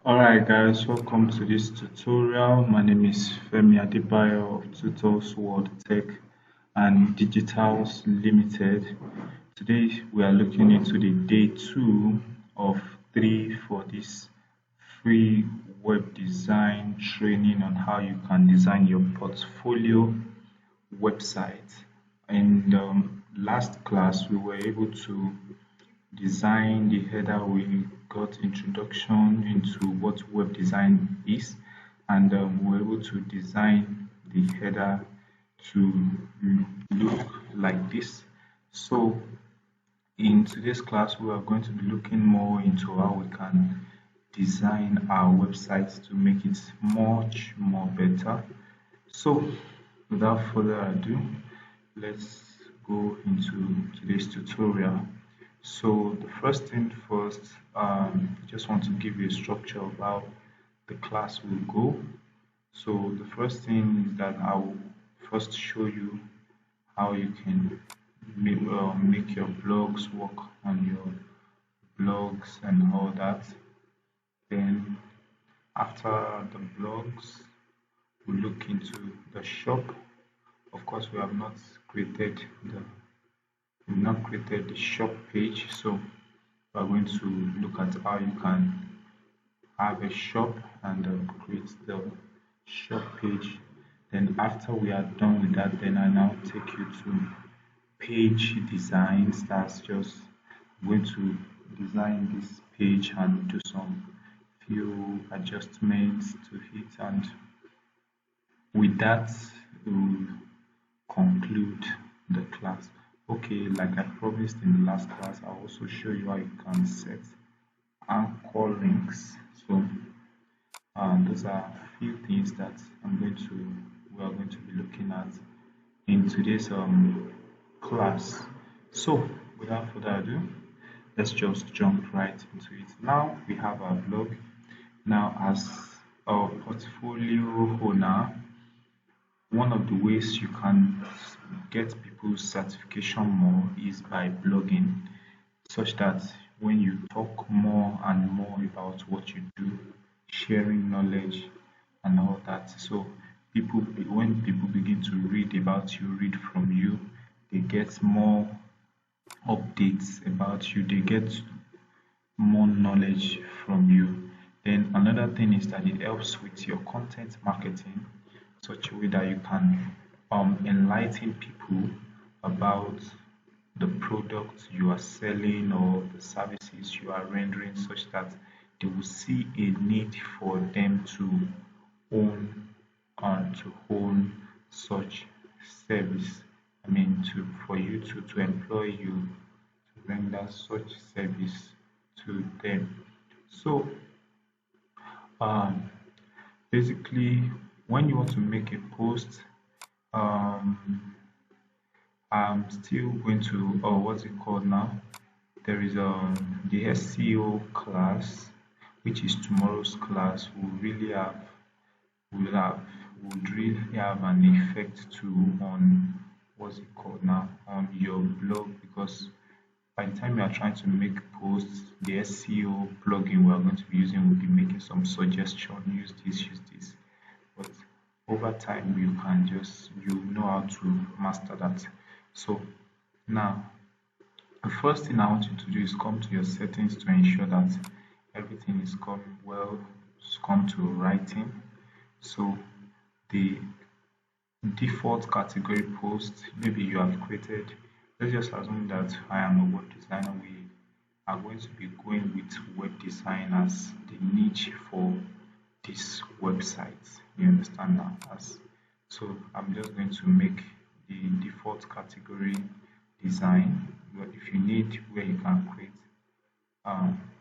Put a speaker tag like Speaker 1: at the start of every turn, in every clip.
Speaker 1: Alright guys, welcome to this tutorial. My name is Femi Adebayo of Tutor's World Tech and Digitals Limited. Today we are looking into the day 2 of 3 for this free web design training on how you can design your portfolio website. In the last class we were able to design the header. We got introduction into what web design is, and we were able to design the header to look like this. So in today's class we are going to be looking more into how we can design our website to make it much more better. So without further ado, let's go into today's tutorial. So the first thing first, I just want to give you a structure of how the class will go. So the first thing is that I will first show you how you can make your blogs work on your blogs and all that. Then after the blogs, we'll look into the shop. Of course, we've not created the shop page, so we're going to look at how you can have a shop and create the shop page. Then after we are done with that, then I now take you to page designs. That's just going to design this page and do some few adjustments to it, and with that we'll conclude the class. Okay, like I promised in the last class, I'll also show you how you can set anchor links. So those are a few things that we are going to be looking at in today's class. So without further ado, let's just jump right into it. Now we have our blog. Now as a portfolio owner, one of the ways you can get people's certification more is by blogging, such that when you talk more and more about what you do, sharing knowledge and all that, so when people begin to read about you, read from you, they get more updates about you, they get more knowledge from you. Then another thing is that it helps with your content marketing, such a way that you can enlighten people about the products you are selling or the services you are rendering, such that they will see a need for them to own to own such service. I mean, for you to employ you to render such service to them. So um, basically, when you want to make a post, um, I'm still going to, oh, what's it called now? There is the SEO class, which is tomorrow's class. Will have would really have an effect too on what's it called now, on your blog, because by the time you are trying to make posts, the SEO plugin we are going to be using will be making some suggestion. Use this. But over time, you know how to master that. So now, the first thing I want you to do is come to your settings to ensure that everything is coming well. Just come to writing. So the default category post, maybe you have created, let's just assume that I am a web designer. We are going to be going with web design as the niche for this website. You understand now? So I'm just going to make the default category design. But if you need where you can create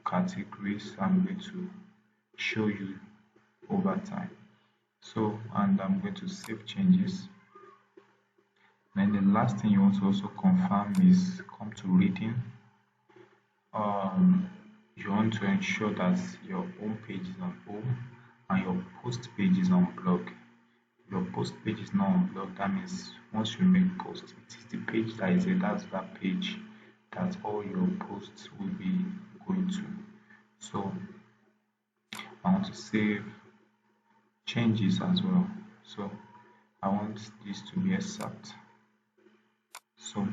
Speaker 1: categories, I'm going to show you over time. So, and I'm going to save changes. Then the last thing you want to also confirm is come to reading. You want to ensure that your home page is on home and your post page is on blog. Your post page is not on blog. That means once you make post, it is the page that is it. That's that page that all your posts will be going to. So I want to save changes as well. So I want this to be exact. So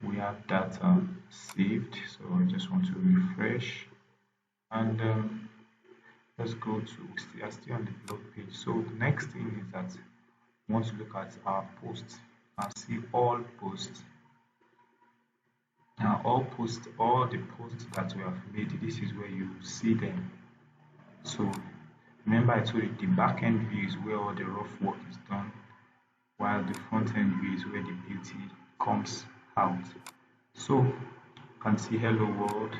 Speaker 1: we have that saved. So I just want to refresh, and let's go to, we are still on the blog page. So the next thing is that we want to look at our posts and see all posts. Now all the posts that we have made, this is where you see them. So remember I told you the back end view is where all the rough work is done, while the front end view is where the beauty comes out. So you can see hello world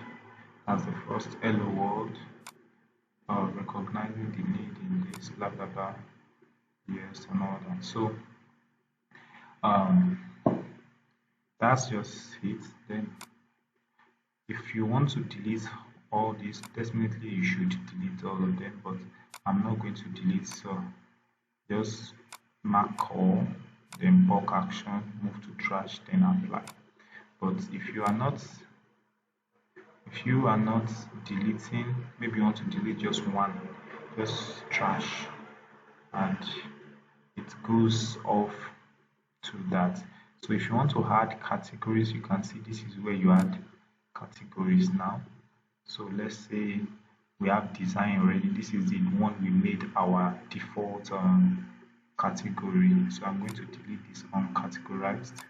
Speaker 1: as the first hello world, recognizing the need in this, blah blah blah, yes, and all that. So that's just it. Then if you want to delete all this, definitely you should delete all of them, but I'm not going to delete. So just mark all, then bulk action, move to trash, then apply. But if you are not deleting, maybe you want to delete just one, just trash, and it goes off to that. So if you want to add categories, you can see this is where you add categories now. So let's say we have design already. This is the one we made our default category. So I'm going to delete this uncategorized.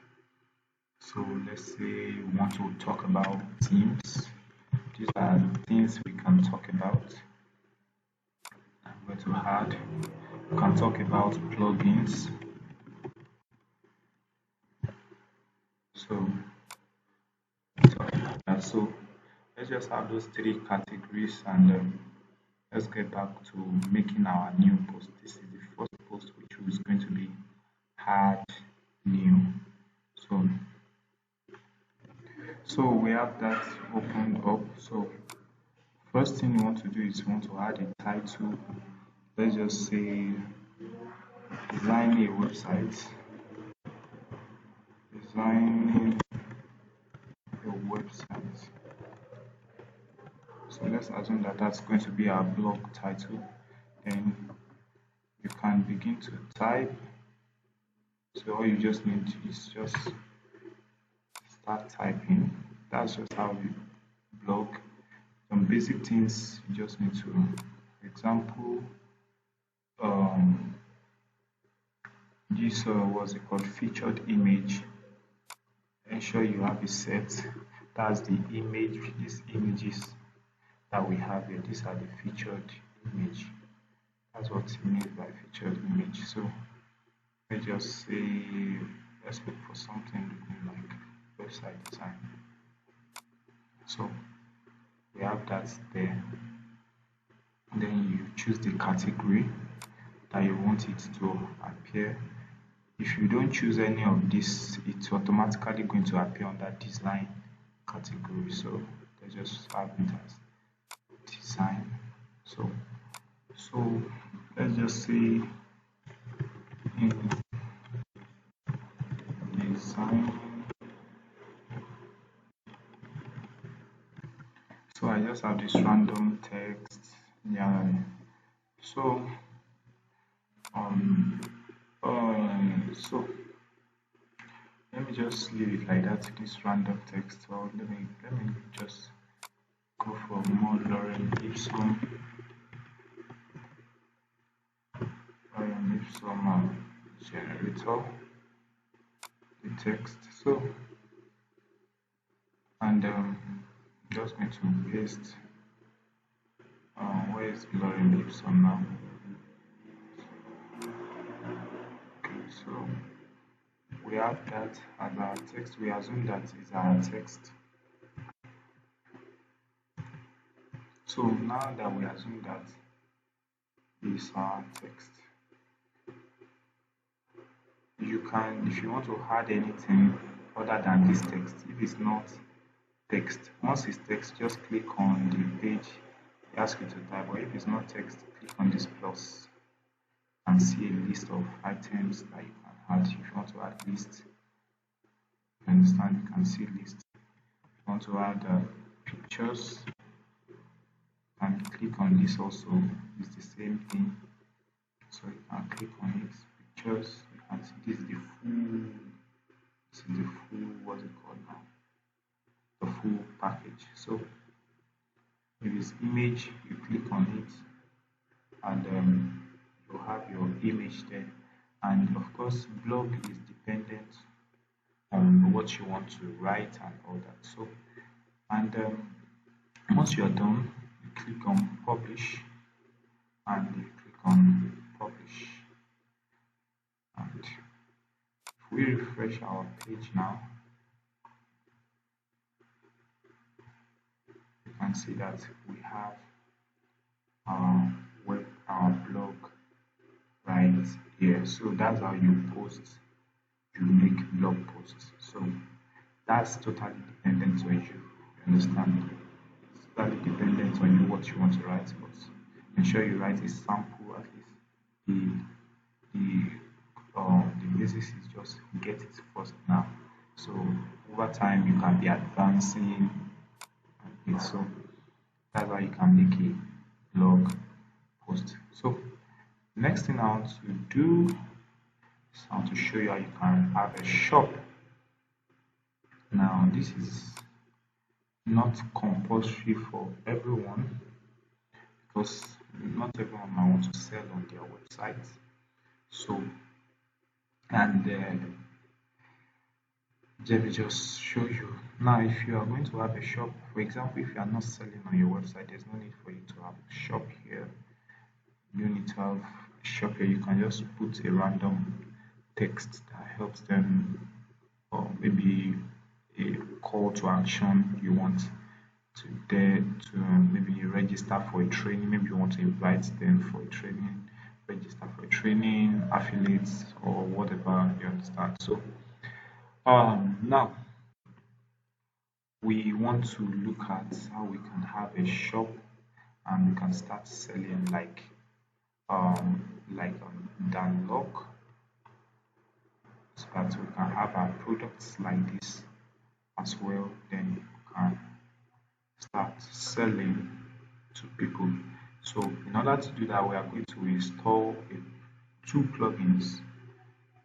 Speaker 1: So let's say we want to talk about themes. These are things we can talk about. I'm going to add. We can talk about plugins. So let's just have those three categories, and let's get back to making our new post. This is the first post, which is going to be add new. So we have that opened up. So first thing you want to do is you want to add a title. Let's just say designing a website. Designing a website. So let's assume that that's going to be our blog title. Then you can begin to type. So all you just need is just start typing. That's just how you blog. Some basic things you just need to, for example, this what's it called, featured image. Ensure you have it set. That's the image. These images that we have here, these are the featured image. That's what it means by featured image. So let's just say, let's look for something looking like website design. So we have that there. Then you choose the category that you want it to appear. If you don't choose any of this, it's automatically going to appear under design category. So let's just have it as design. So let's just say in design. So I just have this random text. Yeah. So so let me just leave it like that, this random text. So let me just go for more Lorem Ipsum generator, the text. So and just going to paste. Where is Lorem Ipsum now? Okay, so we have that as our text. We assume that is our text. So now that we assume that is our text, you can, if you want to add anything other than this text, if it's not text, once it's text, just click on the page it asks you to type, or if it's not text, click on this plus and see a list of items that you can add. If you want to add list, you understand, you can see list. If you want to add pictures, and click on this also. It's the same thing. So you can click on it, pictures. You can see this is the full. This is the full. What's it called now? The full package. So if it's image, you click on it, and you have your image there. And of course, blog is dependent on what you want to write and all that. So, and once you are done, you click on publish, and you click on publish. And if we refresh our page now, you can see that we have our blog right here. So that's how you post, you make blog posts. So that's totally dependent on you. You understand? It's totally dependent on you what you want to write, but ensure you write a sample at least. The basics is just get it first now. So over time you can be advancing it. So that's how you can make a blog post. So next thing I want to do is I want to show you how you can have a shop. Now this is not compulsory for everyone because not everyone might want to sell on their website. So and let me just show you. Now if you are going to have a shop, for example, if you are not selling on your website, there's no need for you to have a shop here. You need to have a shop here. You can just put a random text that helps them, or maybe a call to action you want to maybe register for a training. Maybe you want to invite them for a training, register for a training, affiliates, or whatever, you understand. So now we want to look at how we can have a shop and we can start selling like downlock, so that we can have our products like this as well. Then we can start selling to people. So in order to do that, we are going to install two plugins.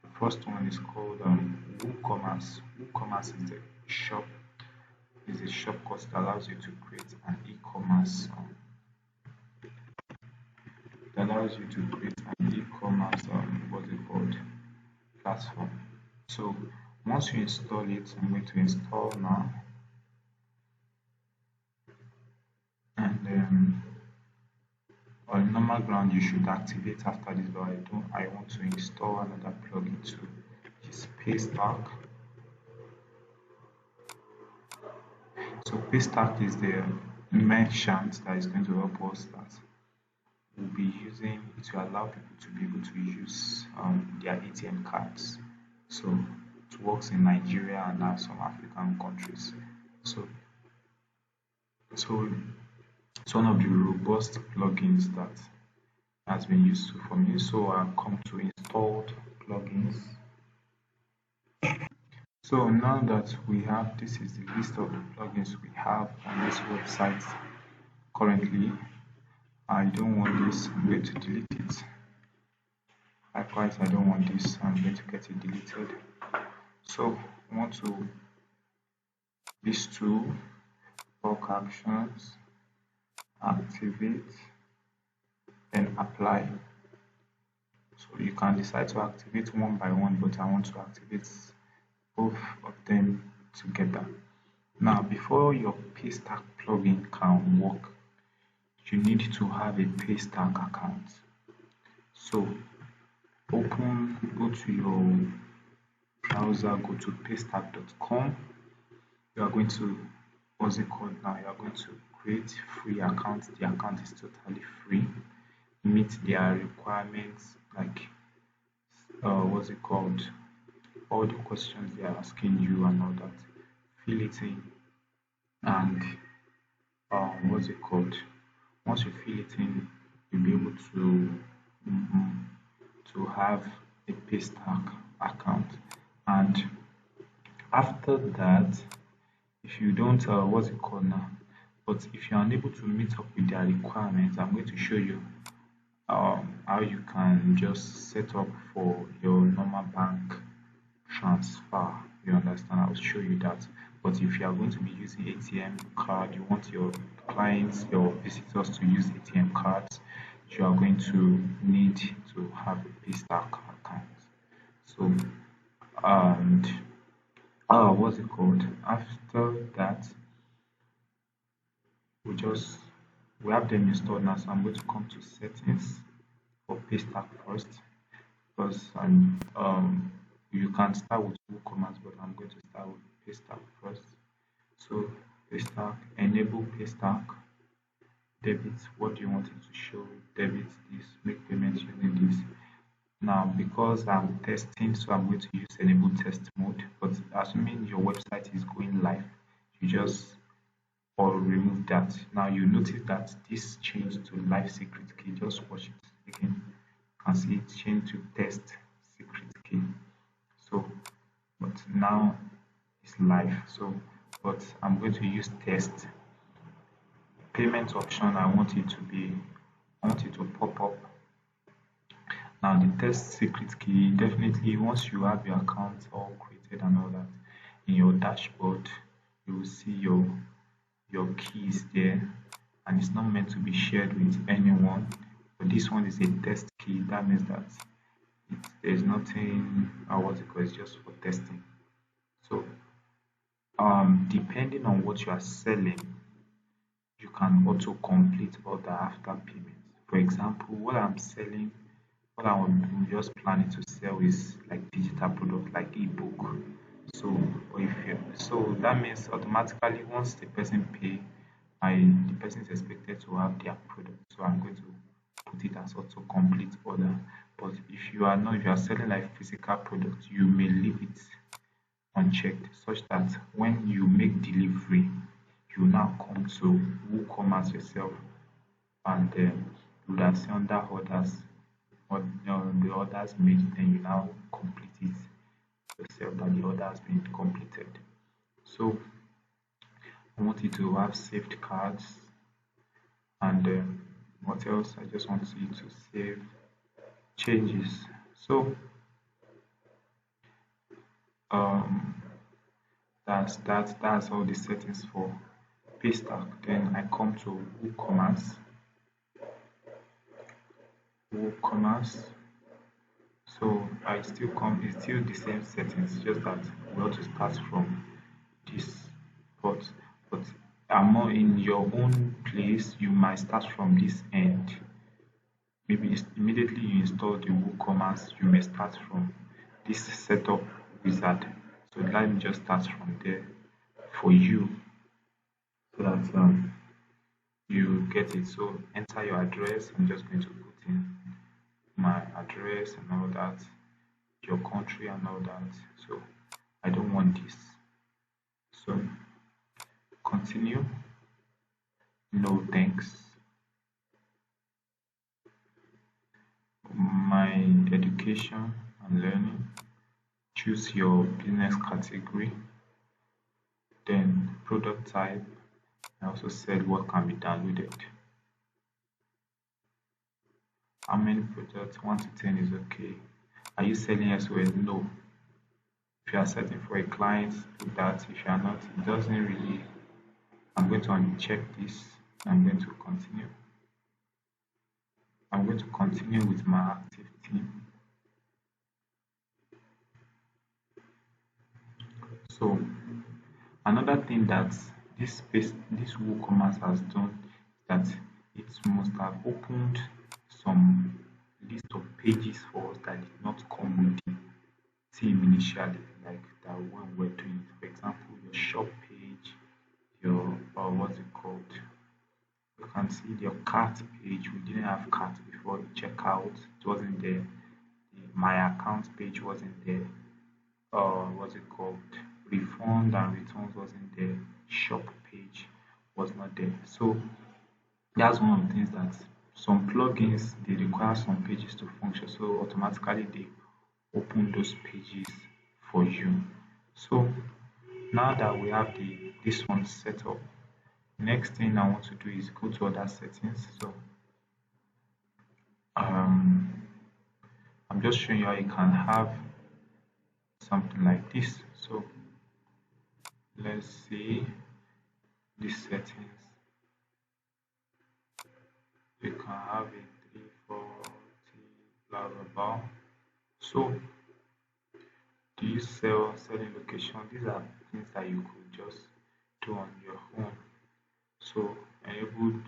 Speaker 1: The first one is called Woocommerce. Woocommerce is the shop, is a shop course that allows you to create an e-commerce what's it called, platform. So once you install it, I'm going to install now, and on normal ground you should activate after this, but I want to install another plugin too, which is Paystack. So Paystack is the merchant that is going to help us, that will be using it to allow people to be able to use their ATM cards. So it works in Nigeria and now some African countries. So it's one of the robust plugins that has been useful for me. So I'll come to installed plugins. So now that we have, this is the list of the plugins we have on this website currently. I don't want this, I'm going to delete it. Likewise, I don't want this, I'm going to get it deleted. So I want to, these two, bulk actions, activate, and apply. So you can decide to activate one by one, but I want to activate both of them together. Now before your Paystack plugin can work, you need to have a Paystack account. So go to your browser, go to paystack.com. You are going to, what's it called now, you are going to create free account. The account is totally free, meet their requirements, like what's it called, all the questions they are asking you and all that. Fill it in, and what's it called, once you fill it in, you'll be able to have a Paystack account. And after that, if you don't what's it called now, But if you're unable to meet up with their requirements, I'm going to show you how you can just set up for your normal bank transfer. You understand? I'll show you that. But if you are going to be using ATM card, you want your clients, your visitors to use ATM cards, you are going to need to have a Paystack account. So, and what's it called? After that, we have them installed now. So I'm going to come to settings for Paystack first, because you can start with WooCommerce, but I'm going to start with Paystack first. So Paystack, enable Paystack, debit, what do you want it to show? Debit this, make payments using this. Now because I'm testing, so I'm going to use enable test mode, but assuming your website is going live, you just or remove that. Now you notice that this changed to live secret key. Just watch it again. You can see it changed to test secret key. So but now it's live. So but I'm going to use test payment option. I want it to pop up. Now the test secret key, definitely once you have your account all created and all that, in your dashboard you will see your keys there, and it's not meant to be shared with anyone. But this one is a test key. That means that there's nothing what's it called, it's just for testing. So depending on what you are selling, you can auto complete order after payment. For example, what I'm just planning to sell is like digital product like ebook. So so that means automatically once the person pay, the person is expected to have their product. So I'm going to put it as auto complete order. But if you are not, if you are selling like physical product, you may leave it unchecked, such that when you make delivery, you now come to WooCommerce yourself, and you would have seen under orders or the orders made, then you now complete it yourself, that the order has been completed. So I want you to have saved cards, and what else? I just want you to save changes. So um, that's all the settings for Paystack. Then I come to WooCommerce. So it's still the same settings, just that we want to start from this. But but more in your own place, you might start from this end. Maybe immediately you install the WooCommerce, you may start from this setup wizard. So let me just start from there for you, so that you get it. So enter your address. I'm just going to put in my address and all that, your country and all that. So I don't want this. So continue. No thanks. My education and learning. Choose your business category. Then product type. I also said what can be downloaded. How many products? 1 to 10 is okay. Are you selling elsewhere? No. If you are setting for a client, do that. If you are not, it doesn't really. I'm going to uncheck this. I'm going to continue. I'm going to continue with my active team. So another thing that this WooCommerce has done is that it must have opened some list of pages for us that did not come with the team initially, like that when we're doing it. For example, your shop page, your what's it called? You can see your cart page. We didn't have cart before. The checkout, it wasn't there. My account page wasn't there. What's it called? Refund and returns wasn't there. Shop page was not there. So that's one of the things that some plugins, they require some pages to function. So automatically they open those pages for you. So now that we have this one set up, Next thing I want to do is go to other settings. So um, I'm just showing you how you can have something like this. So let's see these settings. You can have a 340 blah blah blah. So do you sell selling location? These are things that you could just do on your own. So enable,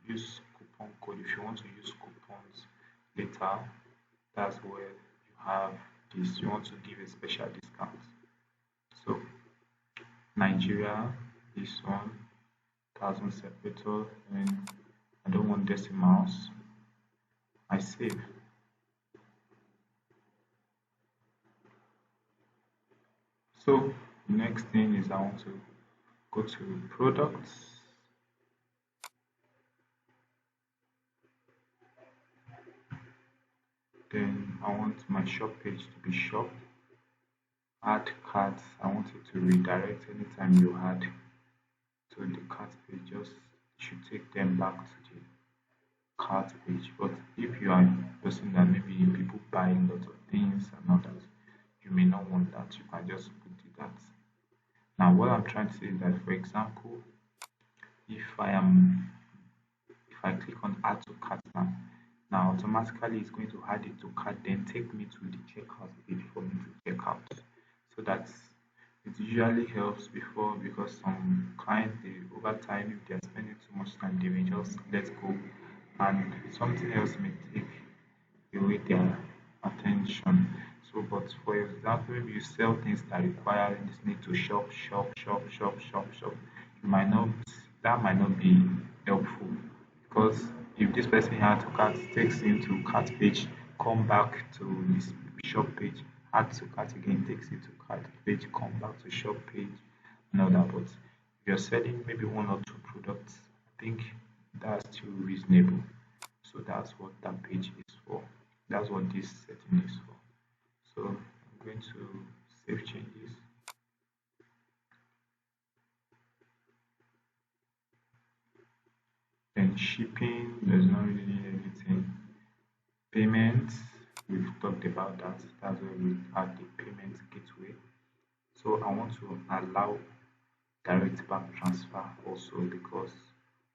Speaker 1: use coupon code if you want to use coupons later. That's where you have this. You want to give a special discount. So Nigeria, this one, 1000 separator, and I don't want decimals. I save. So next thing is I want to go to products. Then I want my shop page to be shop. Add cards. I want it to redirect anytime you add to the cart page. Just should take them back to the cart page. But if you are a person that maybe people buy a lot of things and all that, you may not want that. You can just put that. Now what I'm trying to say is that, for example, if I click on add to cart now automatically it's going to add it to cart, then take me to the checkout page for me to check out. So that's it usually helps before, because some clients, they over time, if they're spending too much time, they may just let go and something else may take away their attention. So but for example, if you sell things that require this need to shop, you might not that might not be helpful, because if this person had to cart takes him to cart page, come back to this shop page, add to cart again, takes it to cart page, come back to shop page, and all that. But if you're selling maybe one or two products, I think that's still reasonable. So that's what that page is for. That's what this setting is for. So I'm going to save changes. Then shipping, there's not really anything. Payments, we've talked about that. That's where we have the payment gateway. So I want to allow direct bank transfer also, because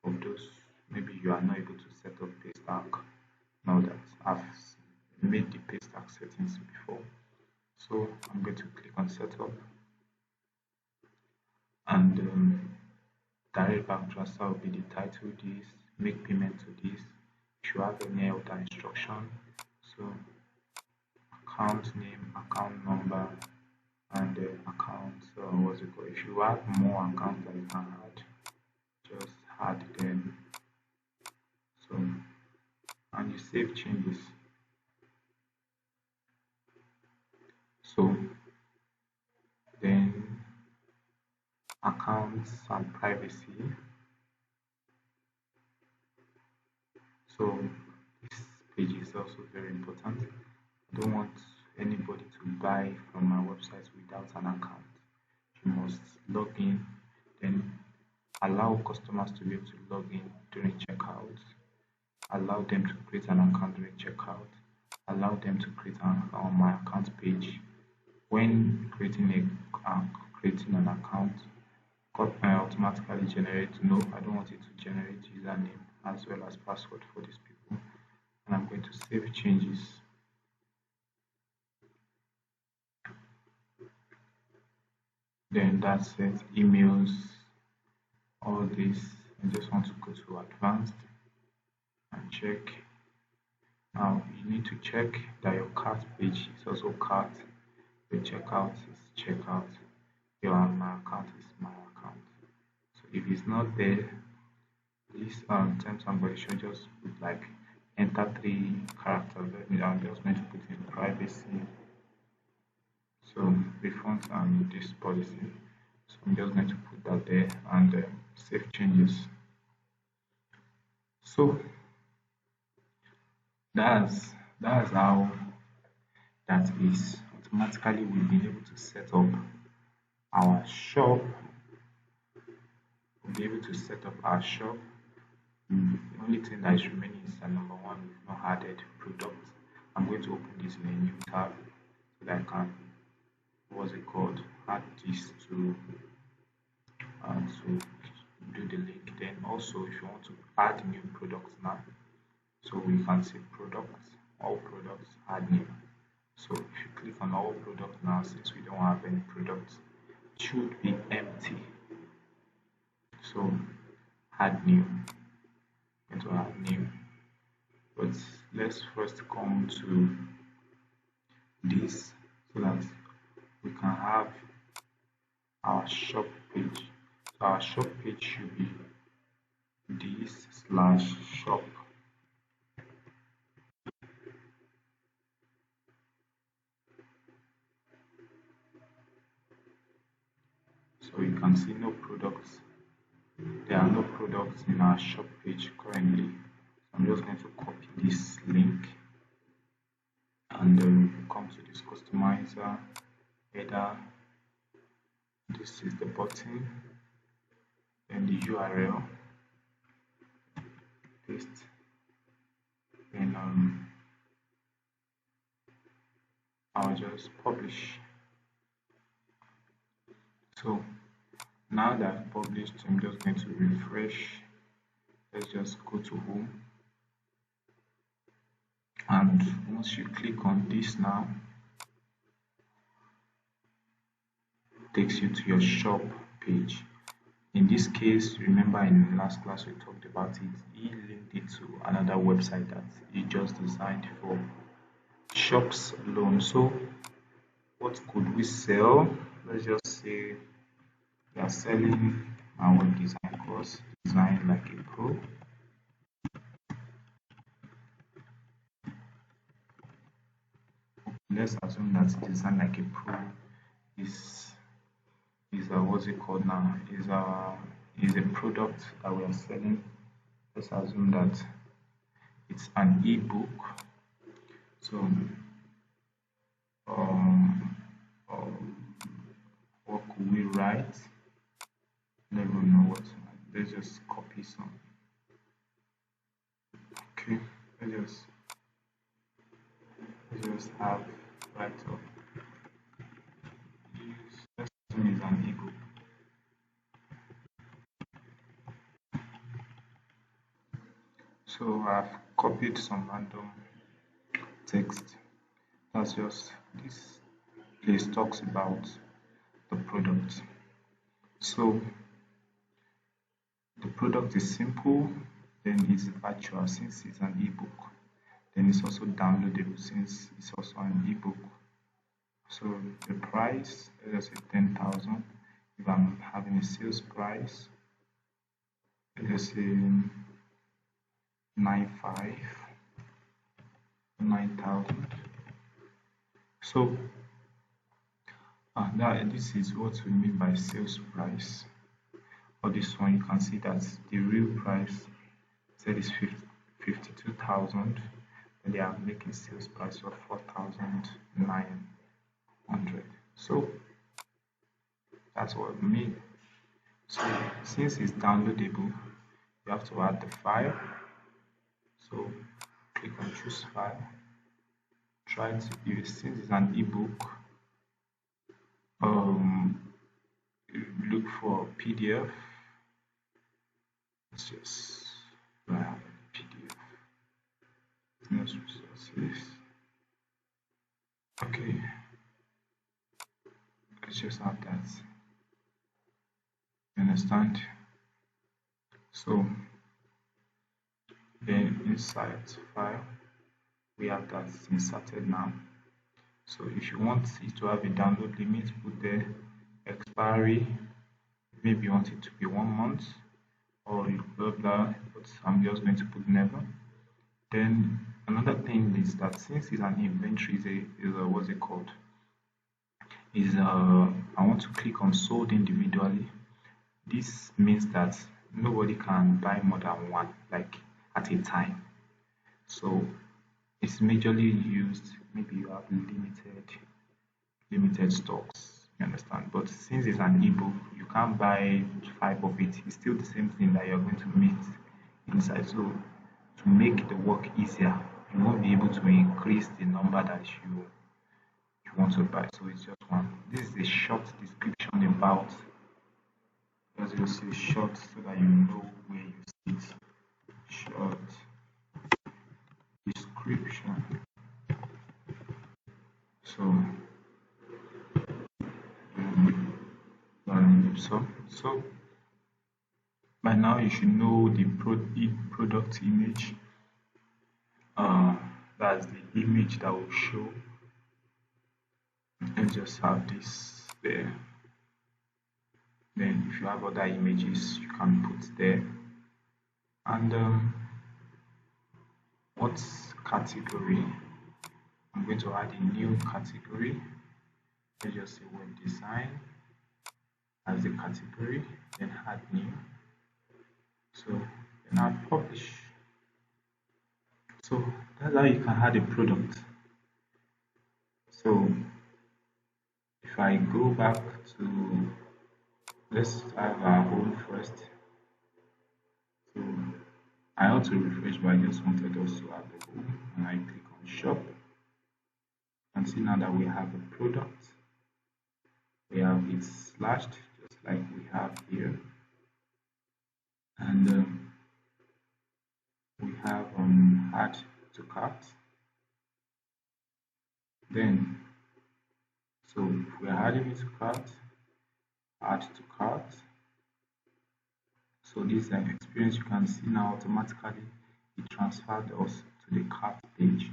Speaker 1: of those maybe you are not able to set up paystack. Now that I've made the paystack settings before. So I'm going to click on setup, and direct bank transfer will be the title this, make payment to this. If you have any other instruction, so account name, account number, and account what's it called. If you have more accounts that you can add, just add them. So and you save changes. So then accounts and privacy. So this page is also very important. I don't want anybody to buy from my website without an account. You must log in, then allow customers to be able to log in during checkout, allow them to create an account during checkout, allow them to create on my account page. When creating an account, automatically generate. No, I don't want it to generate username as well as password for these people. And I'm going to save changes. Then that says emails, all this. I just want to go to advanced and check. Now you need to check that your cart page is also cart, your checkout is checkout, your my account is my account. So if it's not there, this terms and conditions just put like enter 3 characters. I'm just going to put in privacy. So the font and this policy. So I'm just going to put that there and save changes. So that's how that is. Automatically we've been able to set up our shop be able to set up our shop. The only thing that is remaining is that number one, we've not added products. I'm going to open this in a new tab so that I can, what's it called, add this to do the link. Then also, if you want to add new products now, so we can say products, all products, add new. So if you click on all products now, since we don't have any products, it should be empty. So add new. I'm going to add new. But let's first come to this so that we can have our shop page. So our shop page should be this/shop. So you can see no products. There are no products in our shop page currently. So I'm just going to copy this link and come to this customizer header. This is the button, then the URL, paste, then I'll just publish. So now that I've published, I'm just going to refresh. Let's just go to home, and once you click on this now, it takes you to your shop page. In this case, remember in last class we talked about it, he linked it to another website that he just designed for shops alone. So what could we sell? Let's just say we are selling our web design course, Design Like a Pro. Let's assume that Design Like a Pro is what's it called now, is a product that we are selling. Let's assume that it's an ebook. So what could we write? I don't even know what to write. Let's just copy some. Okay, let's just have write up. Let's assume it's an ebook. So I've copied some random text. That's just this place talks about the product. So the product is simple, then it's virtual since it's an ebook. Then it's also downloadable since it's also an ebook. So the price, let's say 10,000. If I'm having a sales price, let's say 9,000. So this is what we mean by sales price. For this one, you can see that the real price said is 52,000, and they are making sales price of 4,900. So that's what we mean. So since it's downloadable, you have to add the file. So click on choose file. Try to use, since it's an ebook, look for PDF. Let's just PDF. Business resources. Okay. Let's just have that. You understand? So then inside file, we have that inserted now. So if you want it to have a download limit, put the expiry. Maybe you want it to be 1 month or blah blah, but I'm just going to put never. Then another thing is that since it's an inventory, is a what's it called? I want to click on sold individually. This means that nobody can buy more than one, like at a time. So it's majorly used, maybe you have limited stocks, You understand? But since it's an ebook, you can't buy 5 of it. It's still the same thing that you're going to meet inside. So to make the work easier, you won't be able to increase the number that you want to buy. So it's just one. This is a short description about, as you see, short so that you know where you see it. Short description. So so by now you should know the product image. That's the image that will show. Let's just have this there. Then if you have other images you can put there. And what category? I'm going to add a new category. Let's just say web design as the category, then add new. So then add publish. So that's how you can add a product. So if I go back to, let's have our home first. So I ought to refresh, but I just wanted us to have the home, and I click on shop. And see now that we have a product, we have it slashed just like we have here, and we have add to cart. Then so if we are adding it to cart, add to cart. So this experience, you can see now automatically it transferred us to the cart page,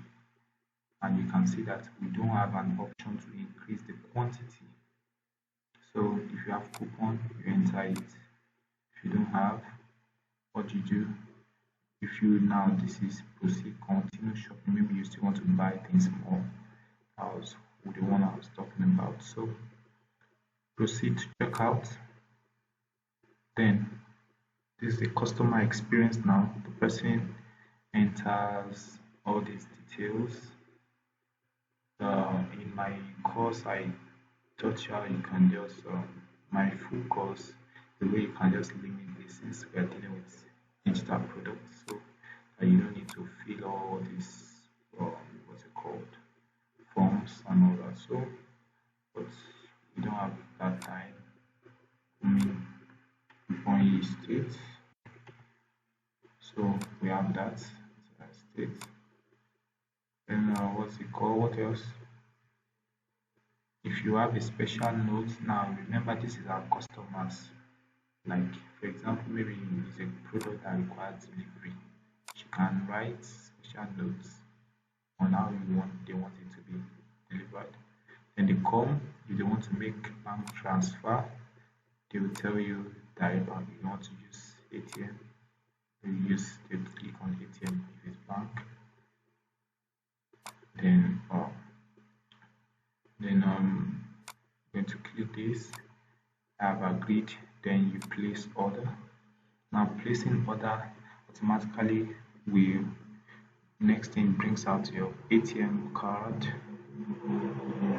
Speaker 1: and you can see that we don't have an option to increase the quantity. So if you have coupon, you enter it. If you don't have, what you do, if you now, this is proceed, continue shopping, maybe you still want to buy things more. That was the one I was talking about. So proceed to checkout. Then this is the customer experience. Now the person enters all these details. In my course I taught you how you can just my full course, the way you can just limit this, since we are dealing with digital products, so that you don't need to fill all these what's it called, forms and all that. So but we don't have that time. I mean, on state, so we have that state. Then what's it called, what else? If you have a special note, now remember this is our customers. Like for example, maybe it's a product that requires delivery, you can write special notes on how they want it to be delivered. Then they come, if they want to make bank transfer, they will tell you that if you want to use ATM, they will click on ATM if it's bank. Then I'm going to click this. I have agreed. Then you place order. Now placing order automatically will, next thing, brings out your ATM card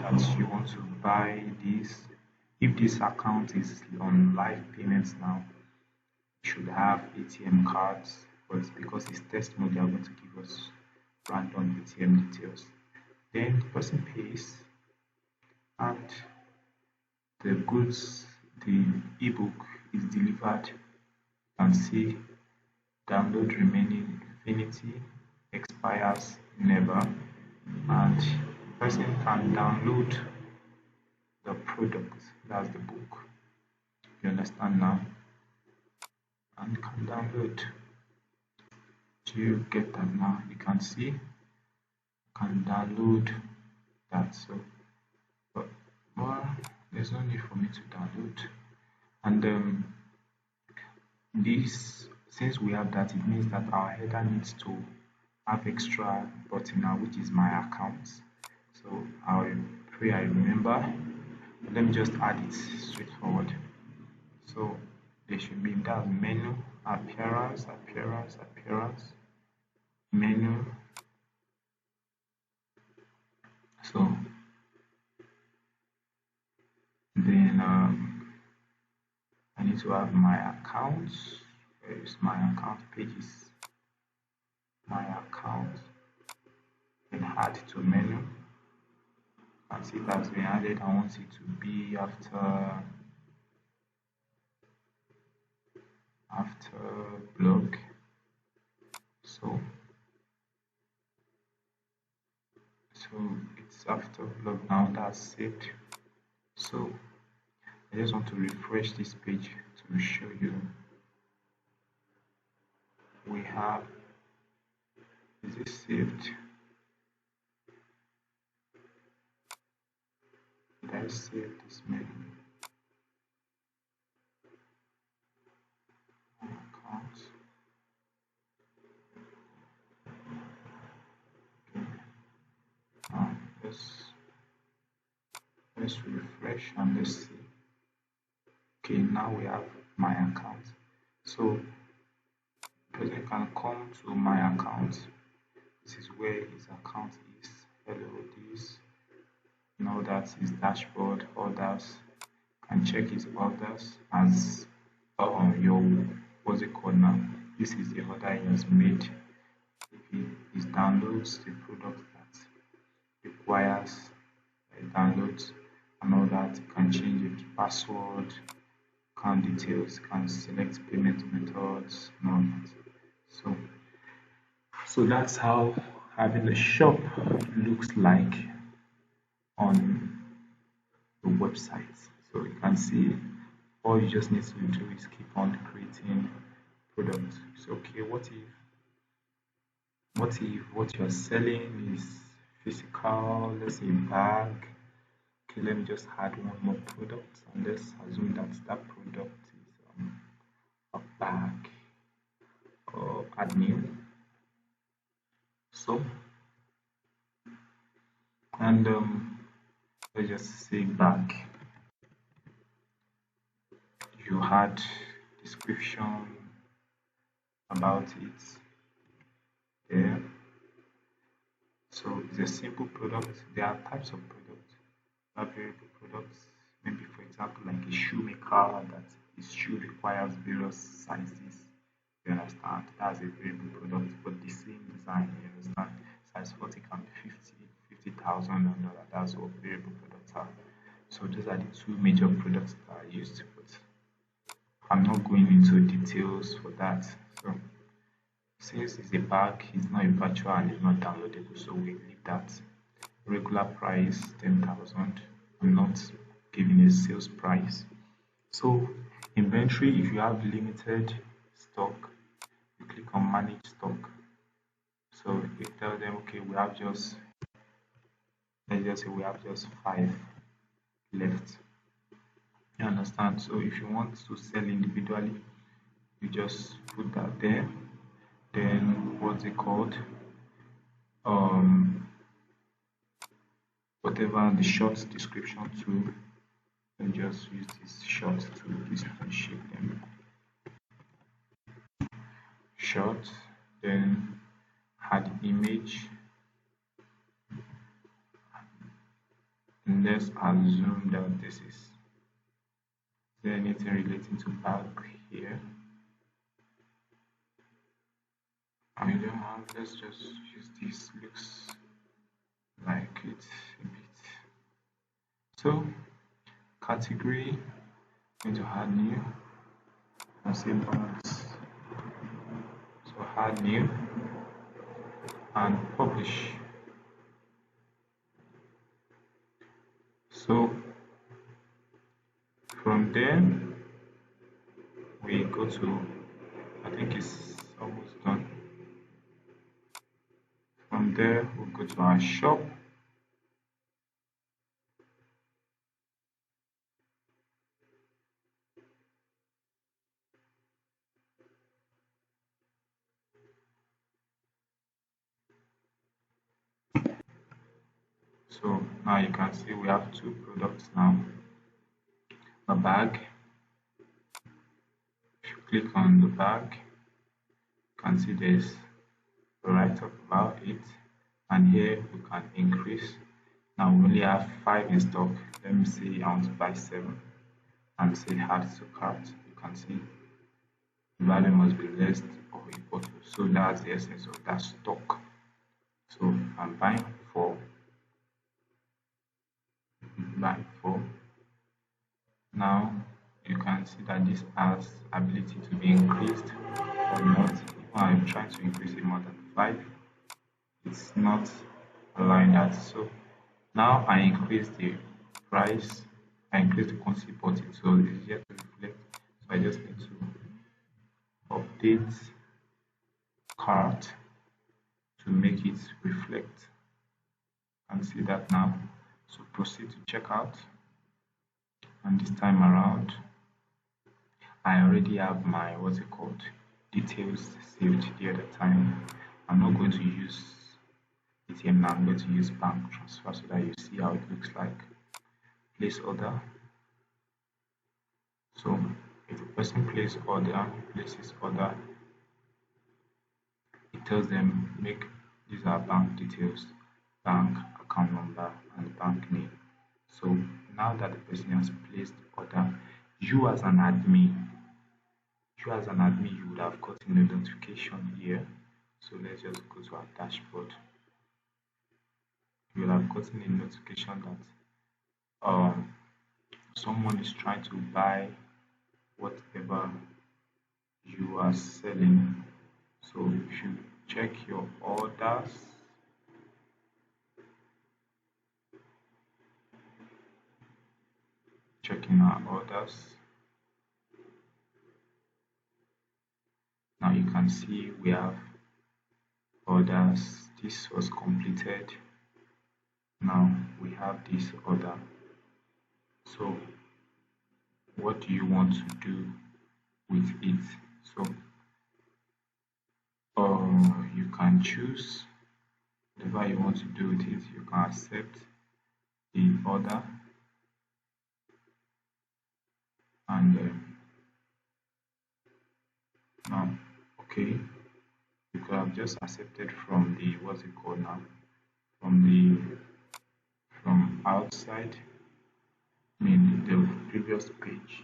Speaker 1: that you want to buy this. If this account is on live payments now, you should have ATM cards, but because it's test mode, they are going to give us random ATM details. Then the person pays, and the goods, the ebook is delivered. You can see download remaining infinity, expires never, and the person can download the product, that's the book. You understand now? And can download. Do you get that now? You can see, you can download that. So but well, there's no need for me to download. And this, since we have that, it means that our header needs to have extra button now, which is my account. So I pray I remember. Let me just add it straightforward. So there should be that menu, appearance, menu. to have my accounts. Where is my account pages? My account, then add to menu. You can see it has been added. I want it to be after blog. So it's after blog now. That's saved. So I just want to refresh this page to show you we have. Is it saved? Did I save this menu? Accounts. Okay. Now let's refresh and let's see. Okay, now we have my account. So the person can come to my account. This is where his account is. Hello, this. Now that's his dashboard. Others can check his orders as your what's it called now. This is the order he has made. If he downloads the product that requires downloads and all that, you can change the password, account details, can select payment methods and all that. So that's how having a shop looks like on the website. So you can see all you just need to do is keep on creating products. So okay, what if what you're selling is physical, let's say bag. Okay, let me just add one more product and let's assume that product is a bag, or add new. So and let's just say bag. You had description about it there. So it's a simple product. There are types of products. There are variable products. Maybe for example like a shoemaker that his shoe requires various sizes. You understand? That's a variable product, but the same design, you understand? Size 40 can be 50,000 and all that. That's what variable products are. So those are the two major products that are used, but I'm not going into details for that. So since it's a bag, it's not a virtual and it's not downloadable, so we leave that. Regular price 10,000. I'm not giving a sales price. So inventory, if you have limited stock, you click on manage stock. So you tell them, okay, we have just, let's just say we have just 5 left. You understand? So if you want to sell individually, you just put that there. Then what's it called? Whatever the short description tool, and just use this short to differentiate them. Short, then add image, and let's assume that this is there anything relating to bag here. I don't know, let's just use this, looks like it a bit. So category, I'm going to add new and say balance. So add new and publish. So from there we go to, I think it's almost done. From there we'll go to our shop. So now you can see we have 2 products now. A bag. If you click on the bag, you can see there's a write-up about it, and here we can increase. Now we only have 5 in stock. Let me say I want to buy 7 and say add to cart. You can see the value must be less or equal to. So that's the essence of that stock. So I'm buying for buy for. Now you can see that this has ability to be increased or not. If I'm trying to increase it more than 5, it's not allowing that. So now I increase the price, I increase the quantity bought it, so it's yet to reflect. So I just need to update cart to make it reflect and see that now. So proceed to checkout, and this time around I already have my details saved the other time. I'm not going to use ATM now, I'm going to use bank transfer so that you see how it looks like. Place order. So if a person places order, it tells them make these are bank details, bank account number and bank name. So now that the person has placed order, you as an admin, you would have gotten a notification here. So let's just go to our dashboard. You will have gotten a notification that someone is trying to buy whatever you are selling. So if you check your orders, checking our orders, now you can see we have orders. This was completed. Now we have this order. So what do you want to do with it? So you can choose whatever you want to do with it. You can accept the order and now okay, you could have just accepted from the from outside, I mean the previous page.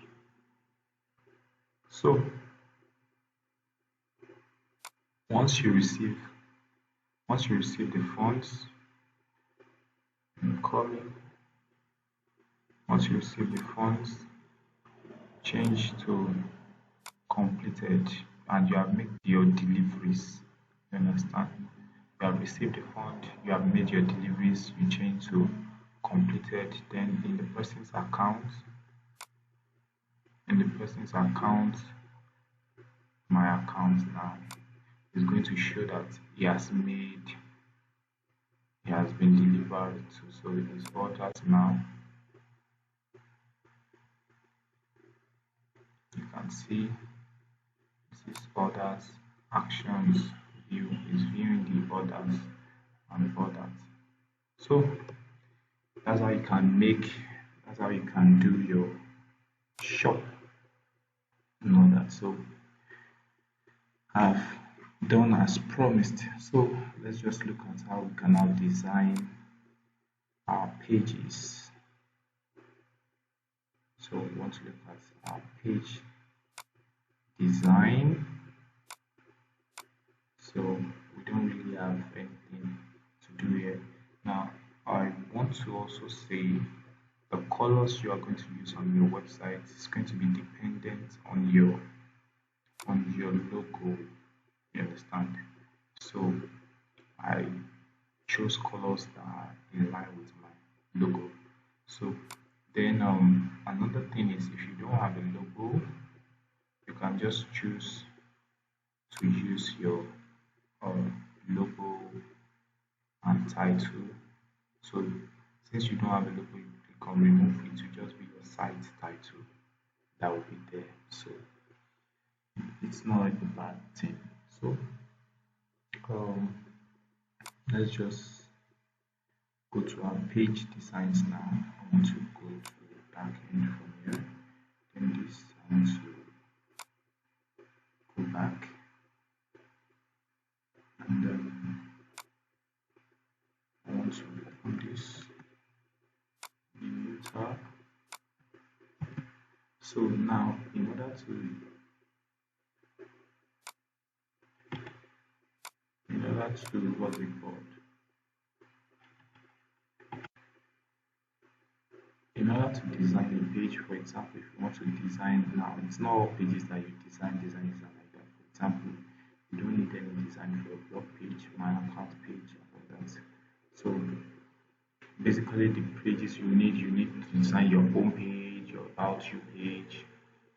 Speaker 1: So once you receive the funds incoming, once you receive the funds, change to completed, and you have made your deliveries. You understand? You have received the fund, you have made your deliveries, you change to completed. Then in the person's account, my account now is going to show that he has been delivered to. So his orders now, you can see this is orders, actions, view is viewing the orders and all that. So that's how you can do your shop and all that. So I've done as promised. So let's just look at how we can now design our pages. So we want to look at our page design. So we don't really have anything to do here. Now I want to also say the colors you are going to use on your website is going to be dependent on your logo. You understand? So I chose colors that are in line with my logo. So then another thing is, if you don't have a logo, you can just choose to use your logo and title. So since you don't have a logo, you can remove it to just be your site title that will be there. So it's not like a bad thing. So let's just go to our page designs now. I want to go to the back end from here. Then this, I want to go back, and I want to open this new tab. So now in order to what's it called? In order to design a page, for example, if you want to design now, it's not all pages that you design like that. For example, you don't need any design for a blog page, my account page, and all that. So basically, the pages you need to design your home page, your about you page,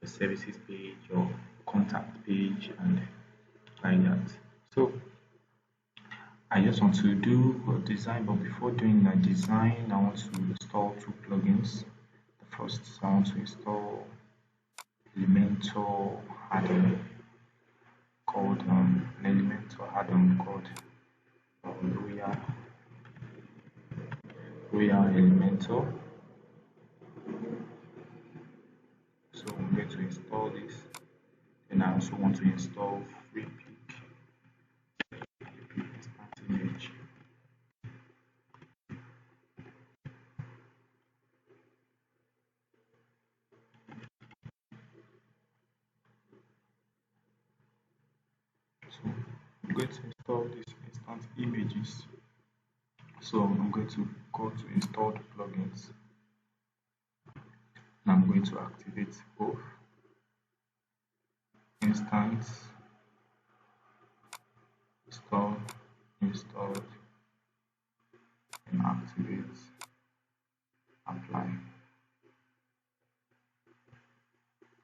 Speaker 1: your services page, your contact page, and like that. So I just want to do a design, but before doing that design, I want to install two plugins. The first, I want to install Elementor add-on called an Elementor add-on called Royal Elementor. So I'm going to install this. And I also want to install FreePick instant image. So I'm going to install these instant images. So I'm going to go to install the plugins. And I'm going to activate both instance, installed, and activate, apply.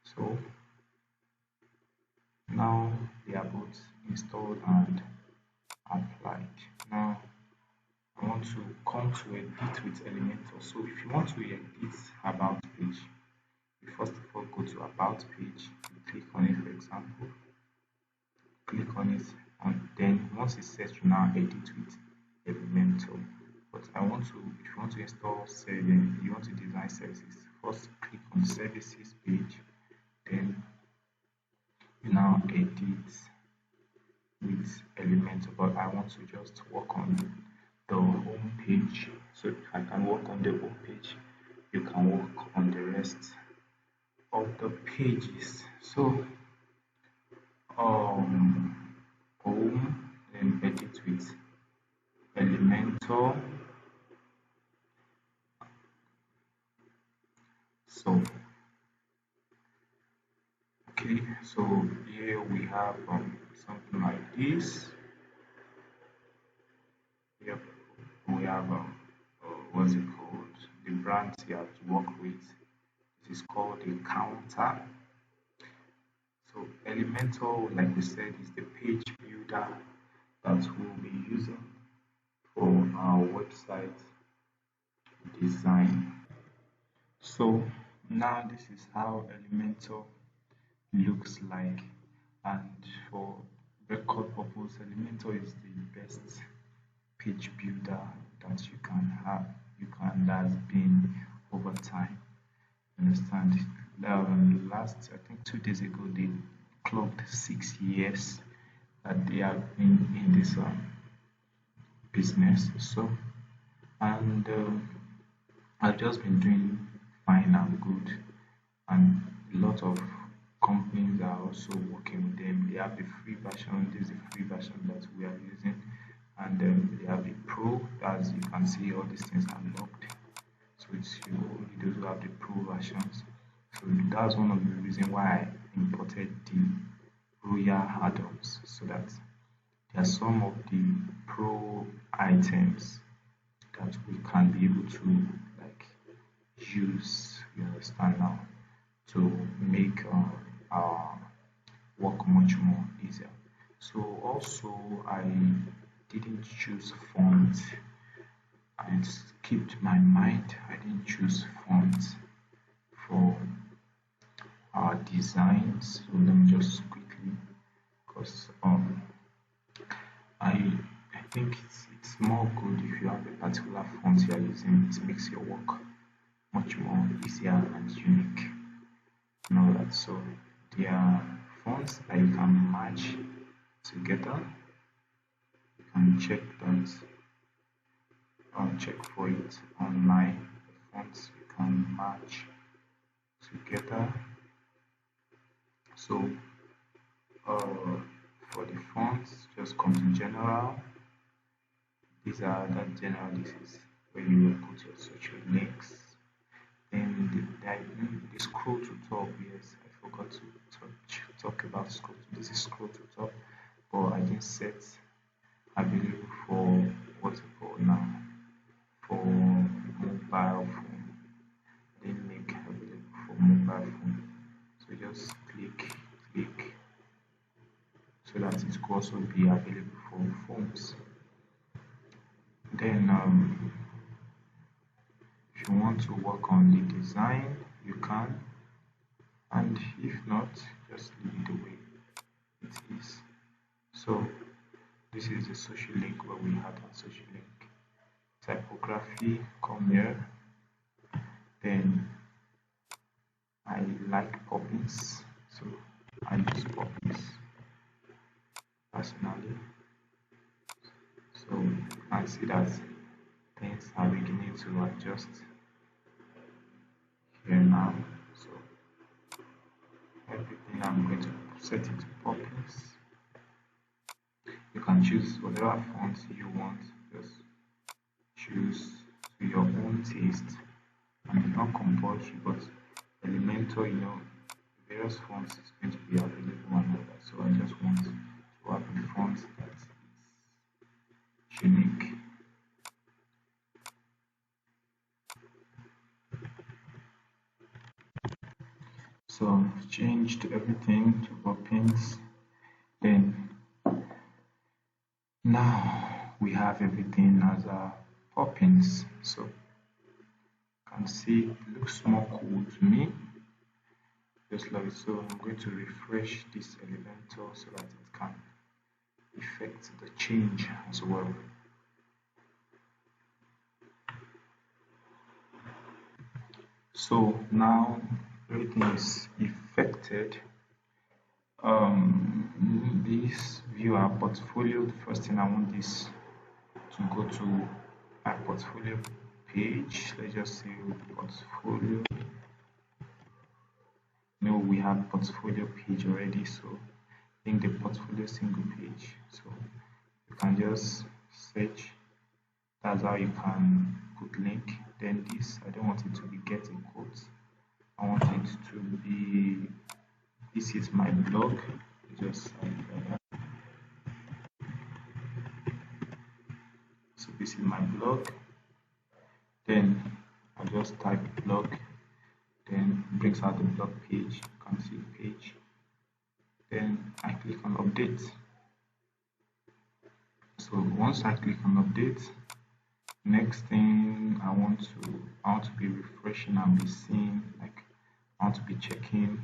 Speaker 1: So now they are both installed and applied. Now I want to come to edit with Elementor. So if you want to edit about page, you first of all go to about page, you click on it, for example, click on it, and then once it says you now edit with Elementor. But I want to, if you want to install service, you want to design services, first click on services page, then you now edit with Elementor. But I want to just work on the home page. So if I can work on the home page, you can work on the rest of the pages. So home, then edit with Elementor. So okay, so here we have something like this. Yep, we have what's it called? The brand you have to work with. This is called a counter. So Elementor, like we said, is the page builder that we'll be using for our website design. So now this is how Elementor looks like, and for record purpose, Elementor is the best page builder that you can have. That's been over time. Understand? Last, I think 2 days ago, they clocked 6 years that they have been in this business. So, and I've just been doing fine and good, and a lot of companies are also working with them. They have the free version. This is the free version that we are using, and they have the pro. As you can see, all these things are locked. So it's only those who have the pro versions. So that's one of the reasons why I imported the Royal add-ons, so that there are some of the pro items that we can be able to like use, you understand now, to make our work much more easier. So also I didn't choose font. I skipped my mind. I didn't choose fonts for our designs. So let me just quickly, because I think it's more good if you have a particular font you are using. It makes your work much more easier and unique and all that. So there are fonts that you can match together. You can check that. Check for it online. The fonts you can match together. So for the fonts, just come to general. These are that general. This is where you will put your social links. Then the scroll to top. Yes, I forgot to talk about scroll. This is scroll to top, but I didn't set available for what's it called now, for mobile phone. I didn't make available for mobile phone. So just click so that it could also be available for phones. Then if you want to work on the design, you can, and if not, just leave it the way it is. So this is the social link where we had our social link. Typography, come here. Then I like poppins, so I use poppins personally. So I see that things are beginning to adjust here now. So everything I'm going to set it to poppins. You can choose whatever font you want, just choose to your own taste, and it's not compulsory, but Elementor, various fonts is going to be available and all that. So I just want to have a font that is unique. So I've changed everything to poppins. Then now we have everything as a poppins. So you can see it looks more cool to me. Just like so, I'm going to refresh this Elementor so that it can effect the change as well. So now everything is effected. This view our portfolio. The first thing I want is to go to my portfolio page. Let's just say portfolio. No, we have portfolio page already, so I think the portfolio single page. So you can just search. That's how you can put link. Then this, I don't want it to be getting quotes. I want it to be, this is my blog. Just like that. So this is my blog. Then I just type blog. Then it brings out the blog page. You can see the page. Then I click on update. So once I click on update, next thing I want to be refreshing and be seeing, like I want to be checking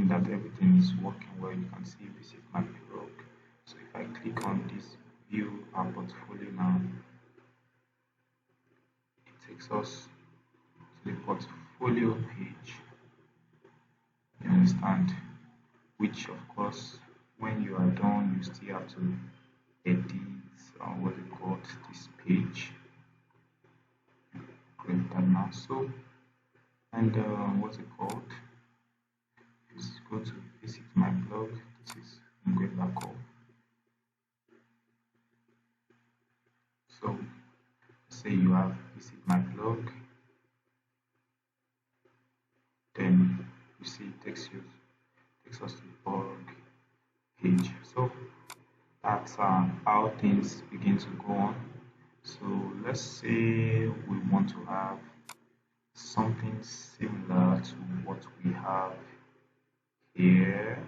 Speaker 1: that everything is working well. You can see this is my blog. So if I click on this view our portfolio now, it takes us to the portfolio page. You understand? Which of course when you are done you still have to edit what they call this page. Create that now. So and what's it called? Just go to visit my blog. This is I'm going back home. So say you have visit my blog, then you see it takes us to the blog page. So that's how things begin to go on. So let's say we want to have something similar to what we have here.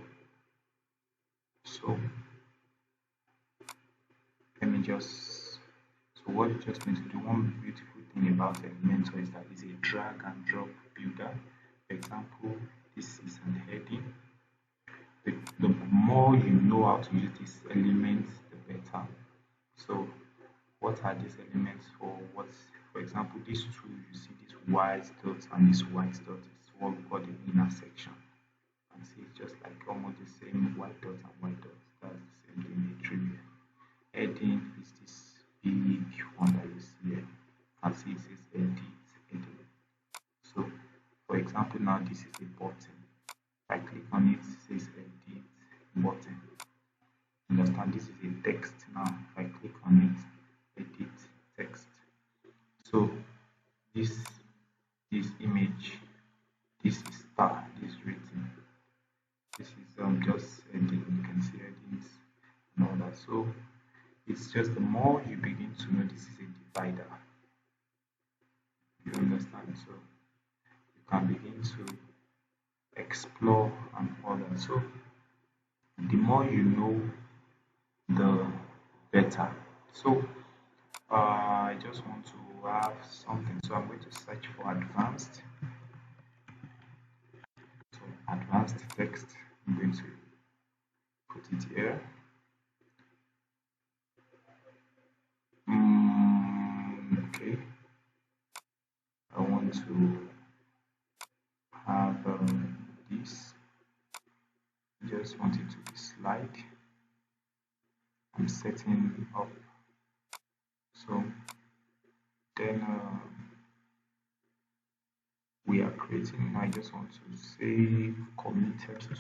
Speaker 1: So let me just, so what you just need to do, one beautiful thing about Elementor is that it's a drag and drop builder. For example, this is an heading. The more you know how to use these elements, the better. So what are these elements for? For example, these two, you see this white dot and this white dot is what we call the inner section. You can see it's just like almost the same white dot and white dot. That's the same thing in trivia. Heading is this big one that you see here. You can see it says edit. So for example, now this is the button. and this is a text. Now if I click on it, edit text. So this image, this is star, this rating, this is just heading. You can see headings and all that. So it's just the more you begin to know, this is a divider. You understand? So you can begin to explore and all that. So the more you know, the better. So I just want to have something, so I'm going to search for advanced. So advanced text, I'm going to put it here. Okay, I want to have this. Just want it to be slide. I'm setting up. So then we are creating. I just want to save committed to.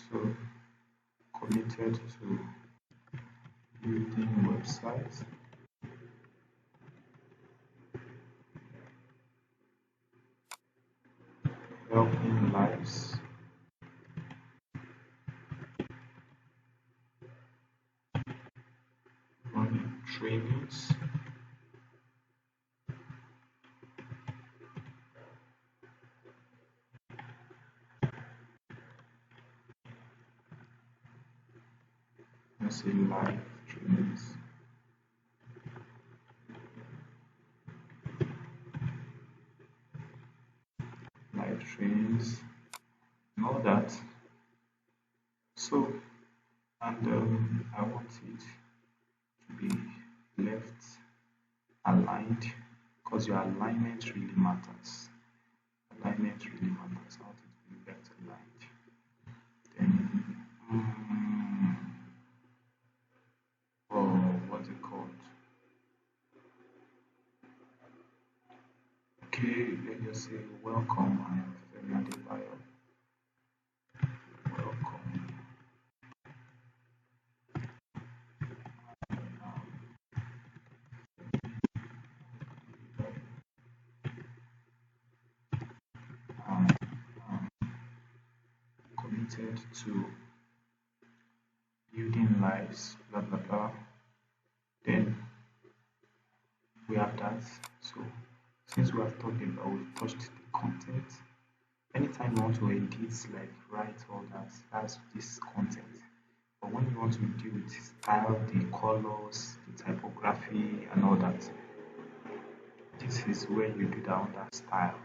Speaker 1: So committed to building websites. Helping lives. Running trainings. Let's say live trainings. Live trainings and all that. So, and I want it to be left aligned, because your alignment really matters. Alignment really matters. I want it to be left aligned. Then, what's it called? Okay, let's just say welcome. I am Femi Adebayo. Welcome. Committed to building lives, blah blah blah. Then we have that. So since we have talked about, we've touched the content. Anytime you want to edit, like write all that, that's this content. But when you want to deal with style, the colors, the typography, and all that, this is where you do that under style.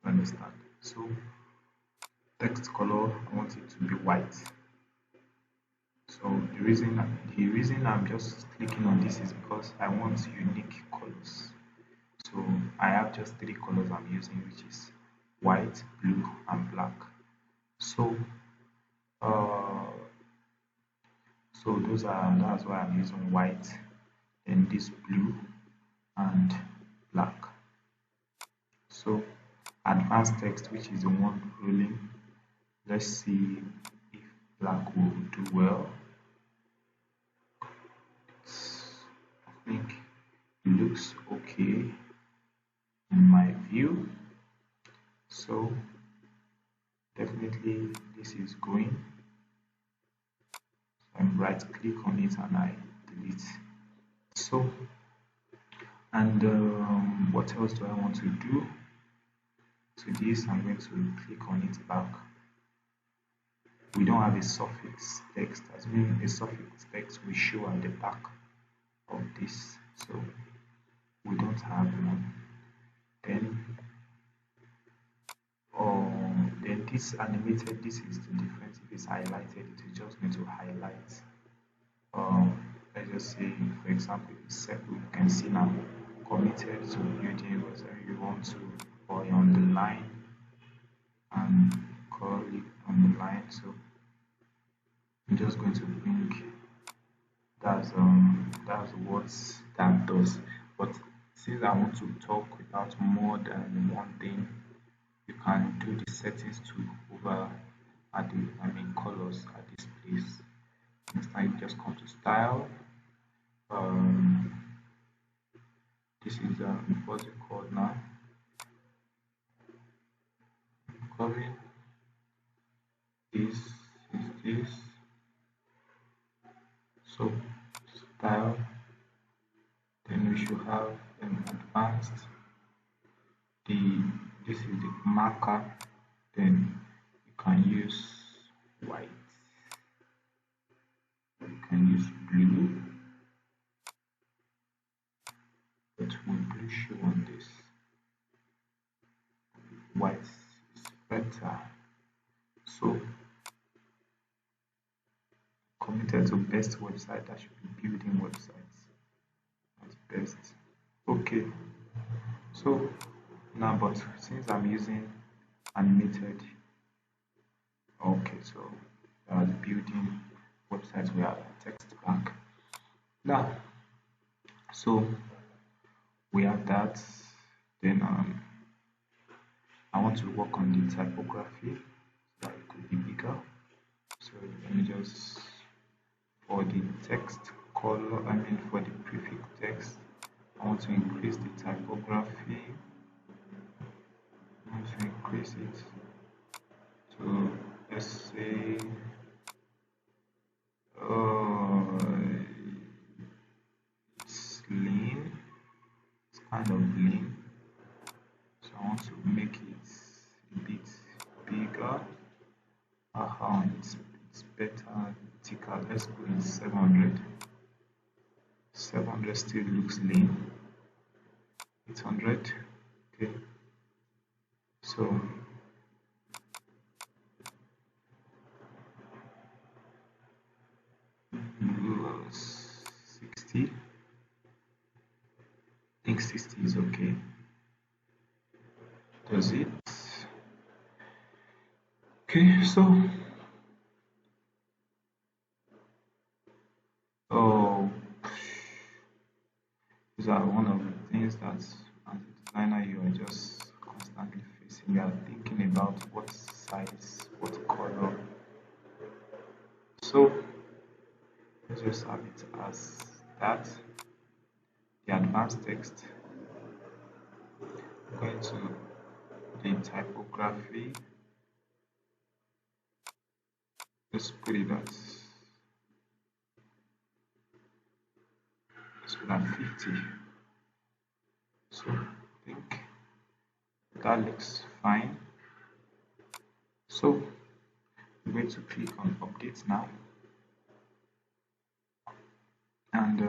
Speaker 1: Understand? So text color, I want it to be white. So the reason I'm just clicking on this is because I want unique colors. So I have just 3 colors I'm using, which is white, blue, and black. So that's why I'm using white, then this blue and black. So advanced text, which is the one rolling, let's see if black will do well. I think it looks okay in my view. So definitely this is going. So I right click on it and I delete. So, and what else do I want to do? To this, I'm going to click on it back. We don't have a suffix text, as mean a suffix text will show at the back of this. So we don't have one. Then this animated, this is the difference. If it's highlighted, it is just going to highlight. Let's just say, for example, circle, you can see now committed to building whether you want to, or you're on the line and call it on the line. So I'm just going to bring that's what that does. But since I want to talk about more than one thing, can do the settings to over at the colors at this place. Next time you just come to style. um this is what's it called now, coming, this is this, so style, then we should have an advanced, this is the marker, then you can use white, you can use blue, but will blue show on this, white is better. So committed to best website, that should be building websites, that's best. Okay, so now, but since I'm using animated, okay, so building websites, we have text bank now. So we have that. Then I want to work on the typography so that it could be bigger. So let me just, for the text color, for the prefix text, I want to increase the typography. I want to increase it to, let's say, it's lean, it's kind of lean, so I want to make it a bit bigger. It's better, thicker. Let's go in 700. 700 still looks lean. 800. Okay, so uh, 60. I think 60 is okay. Does it? Okay, so these are one of the things that as a designer you are just constantly facing. You are thinking about what size, what color. So let's just have it as that. The advanced text, I'm going to the typography. Let's put it at, let's put at 50. So I think that looks fine. So I'm going to click on update now, and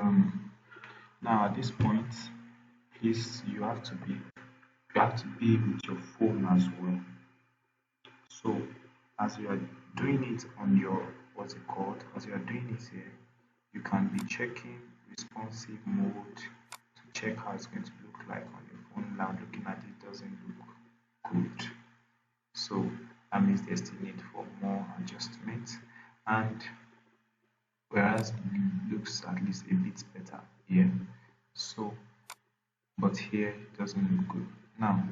Speaker 1: now at this point, please, you have to be with your phone as well. So as you are doing it on your, what's it called, as you are doing it here, you can be checking responsive mode to check how it's going to look like on your phone. Now looking at it doesn't look good, so that means there's still need for more adjustment, and whereas it looks at least a bit better here, so but here it doesn't look good. Now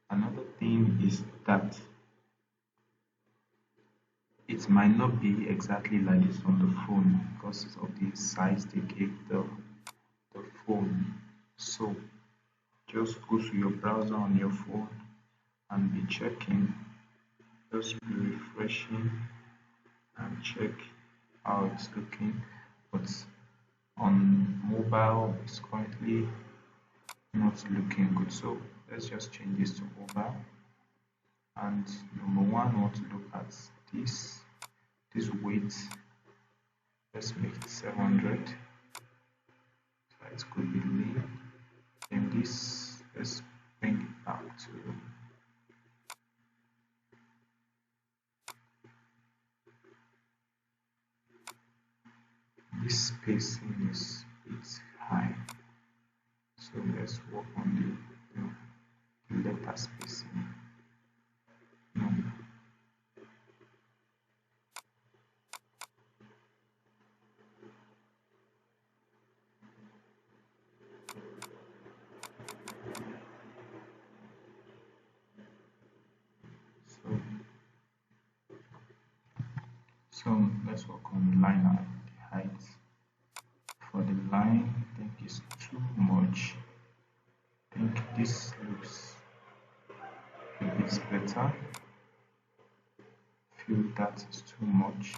Speaker 1: another thing is that it might not be exactly like this on the phone because of the size they gave the phone. So just go to your browser on your phone and be checking, just be refreshing and check how it's looking. But on mobile it's currently not looking good, so let's just change this to mobile. And number one, I want to look at this weight. Let's make it 700 so it could be lean. And this, let's bring it back to this spacing is a bit high, so let's work on the letter spacing. So let's work on the line and the height. For the line, I think it's too much. I think this looks a bit better. I feel that is too much.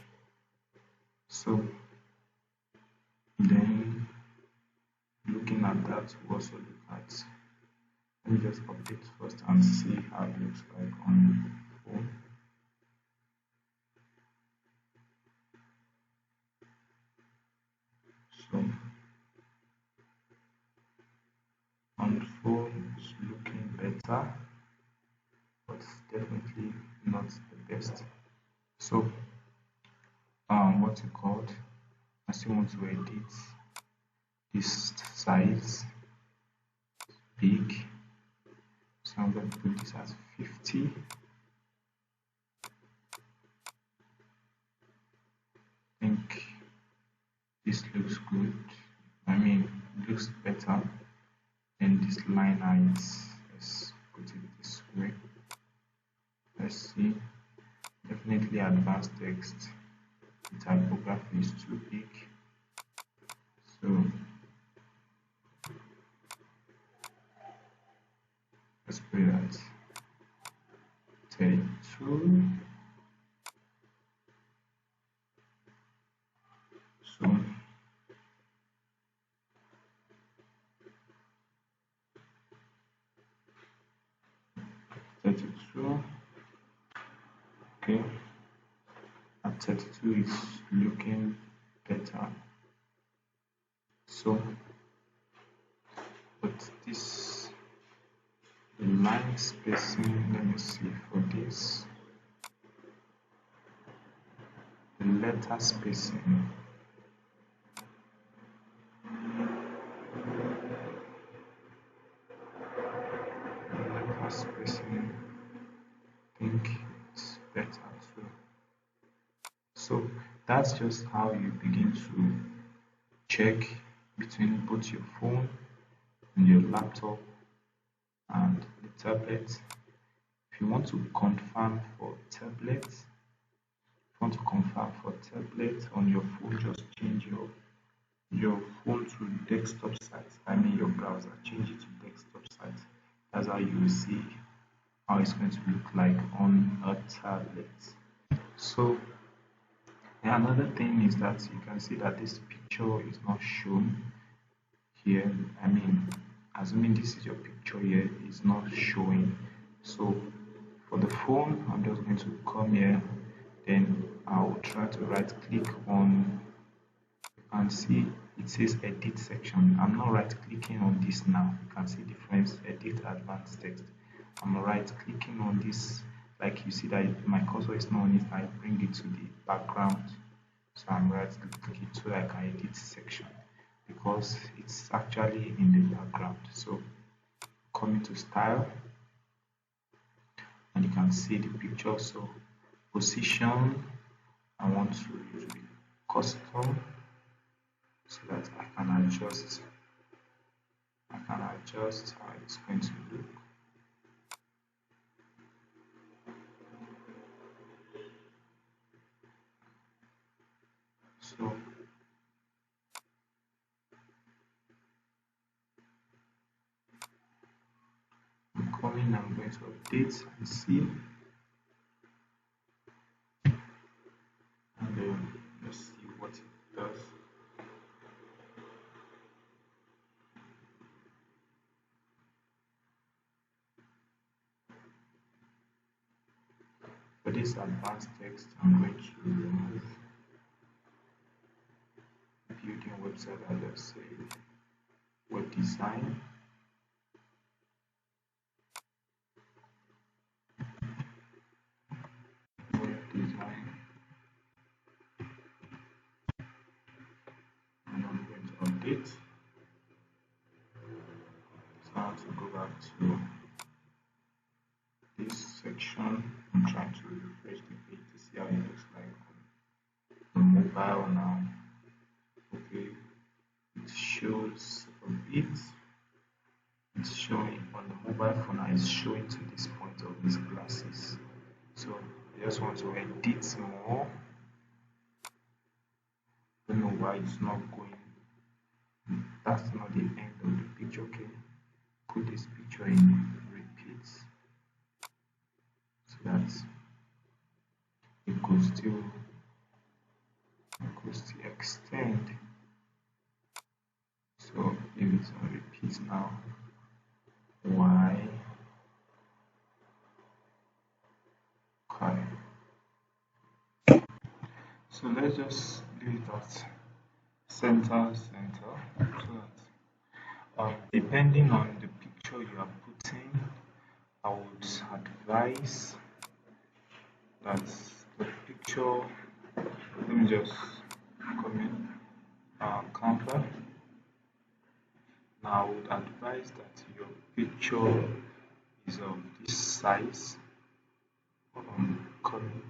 Speaker 1: So then looking at that, we also look at, let me just update first and see how it looks like on the phone. So on the phone it's looking better, but definitely not the best. So what's it called? I still want to edit this size big, so I'm going to put this as 50. I think this looks good. I mean, it looks better than this line height. Let's put it this way. Let's see. Definitely advanced text. The typography is too big. So let's put it at 32. So okay, at 32 is looking better. So but this, the line spacing, let me see for this, the letter spacing, I think it's better too. So that's just how you begin to check between both your phone and your laptop and the tablet. If you want to confirm for tablet, on your phone, just change your phone to desktop site. I mean your browser, change it to desktop site. That's how you will see how it's going to look like on a tablet. So another thing is that you can see that this picture is not shown here. I mean, assuming this is your picture here, it's not showing. So for the phone, I'm just going to come here, then I'll try to right click on, you can see it says edit section. I'm not right clicking on this now. You can see difference, edit advanced text. I'm right clicking on this, like you see that my cursor is not on it, I bring it to the background. So I'm right clicking so that I can edit section because it's actually in the background. So coming to style, and you can see the picture. So position, I want to use custom so that I can adjust how it's going to look. So I'm going to update and see, and then let's see what it does. For this advanced text, I'm going to remove building website, and let's say web design. And I'm going to update. So I have to go back to this section. I'm trying to refresh the page to see how it looks like on the mobile now. Okay, it shows a bit. It's showing on the mobile phone now, it's showing to this point of these glasses. So I just want to edit more don't know why it's not going. That's not the end of the picture. Okay, put this picture in repeats so that it could still extend. So if it's on repeat now, y okay. So let's just leave it at center so that depending on the picture you are putting, I would advise that the picture, let me just come in Canva. Now I would advise that your picture is of this size. Coming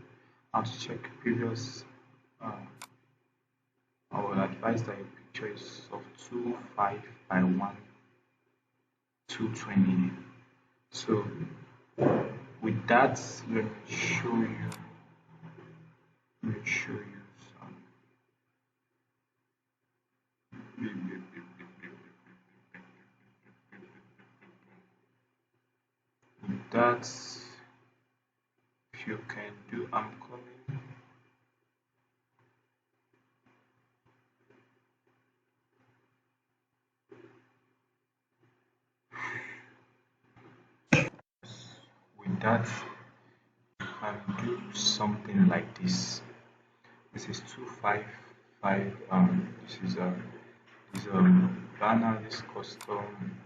Speaker 1: out to check previous, I would advise that your picture is of 2.5 by 220. So with that, let me show you some. With that, if you can do, I'm coming. With that, you can do something like this. This is 255. This is banner. This custom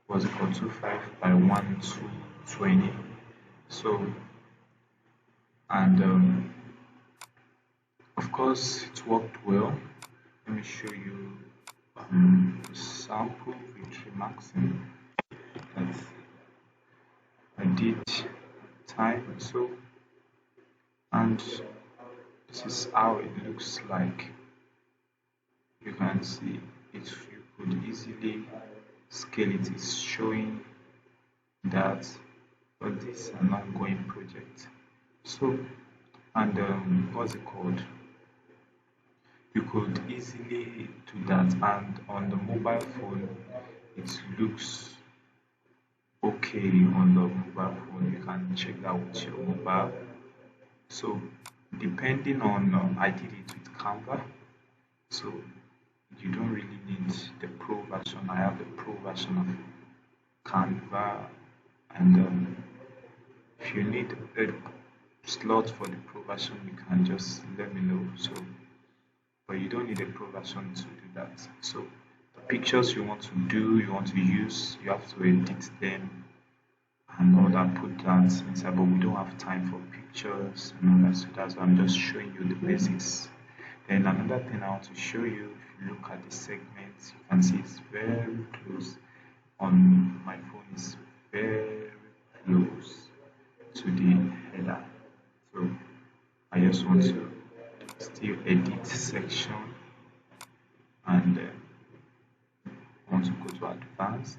Speaker 1: was equal to 5 by 220. So, and of course, it worked well. Let me show you the sample with Remaxing that I did time. So, and this is how it looks like. You can see it. You could easily scale it. It's showing that, but this is an ongoing project. So, and what's it called? You could easily do that, and on the mobile phone, it looks okay on the mobile phone. You can check that with your mobile. So, depending on, I did it with Canva, so you don't really need the pro version. I have the pro version of Canva, and if you need a slot for the pro version, you can just let me know. So, but you don't need a pro version to do that. So, the pictures you want to do, you want to use, you have to edit them and all that, put that inside. But we don't have time for pictures and all that, so that's why I'm just showing you the basics. Then another thing I want to show you, if you look at the segments, you can see it's very close. On my phone, it's very close to the header. So I just want to still edit section, and I want to go to advanced,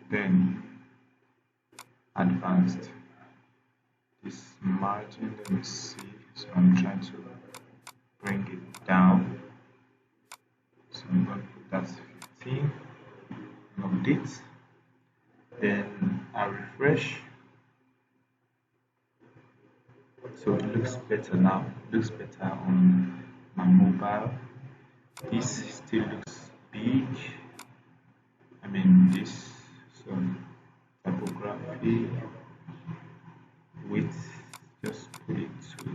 Speaker 1: then advanced, this margin, let me see, so I'm trying to bring it down, so I'm going to put that 15, update, then I refresh. So it looks better now, it looks better on my mobile. This still looks big, I mean this, so typography, width, just put it to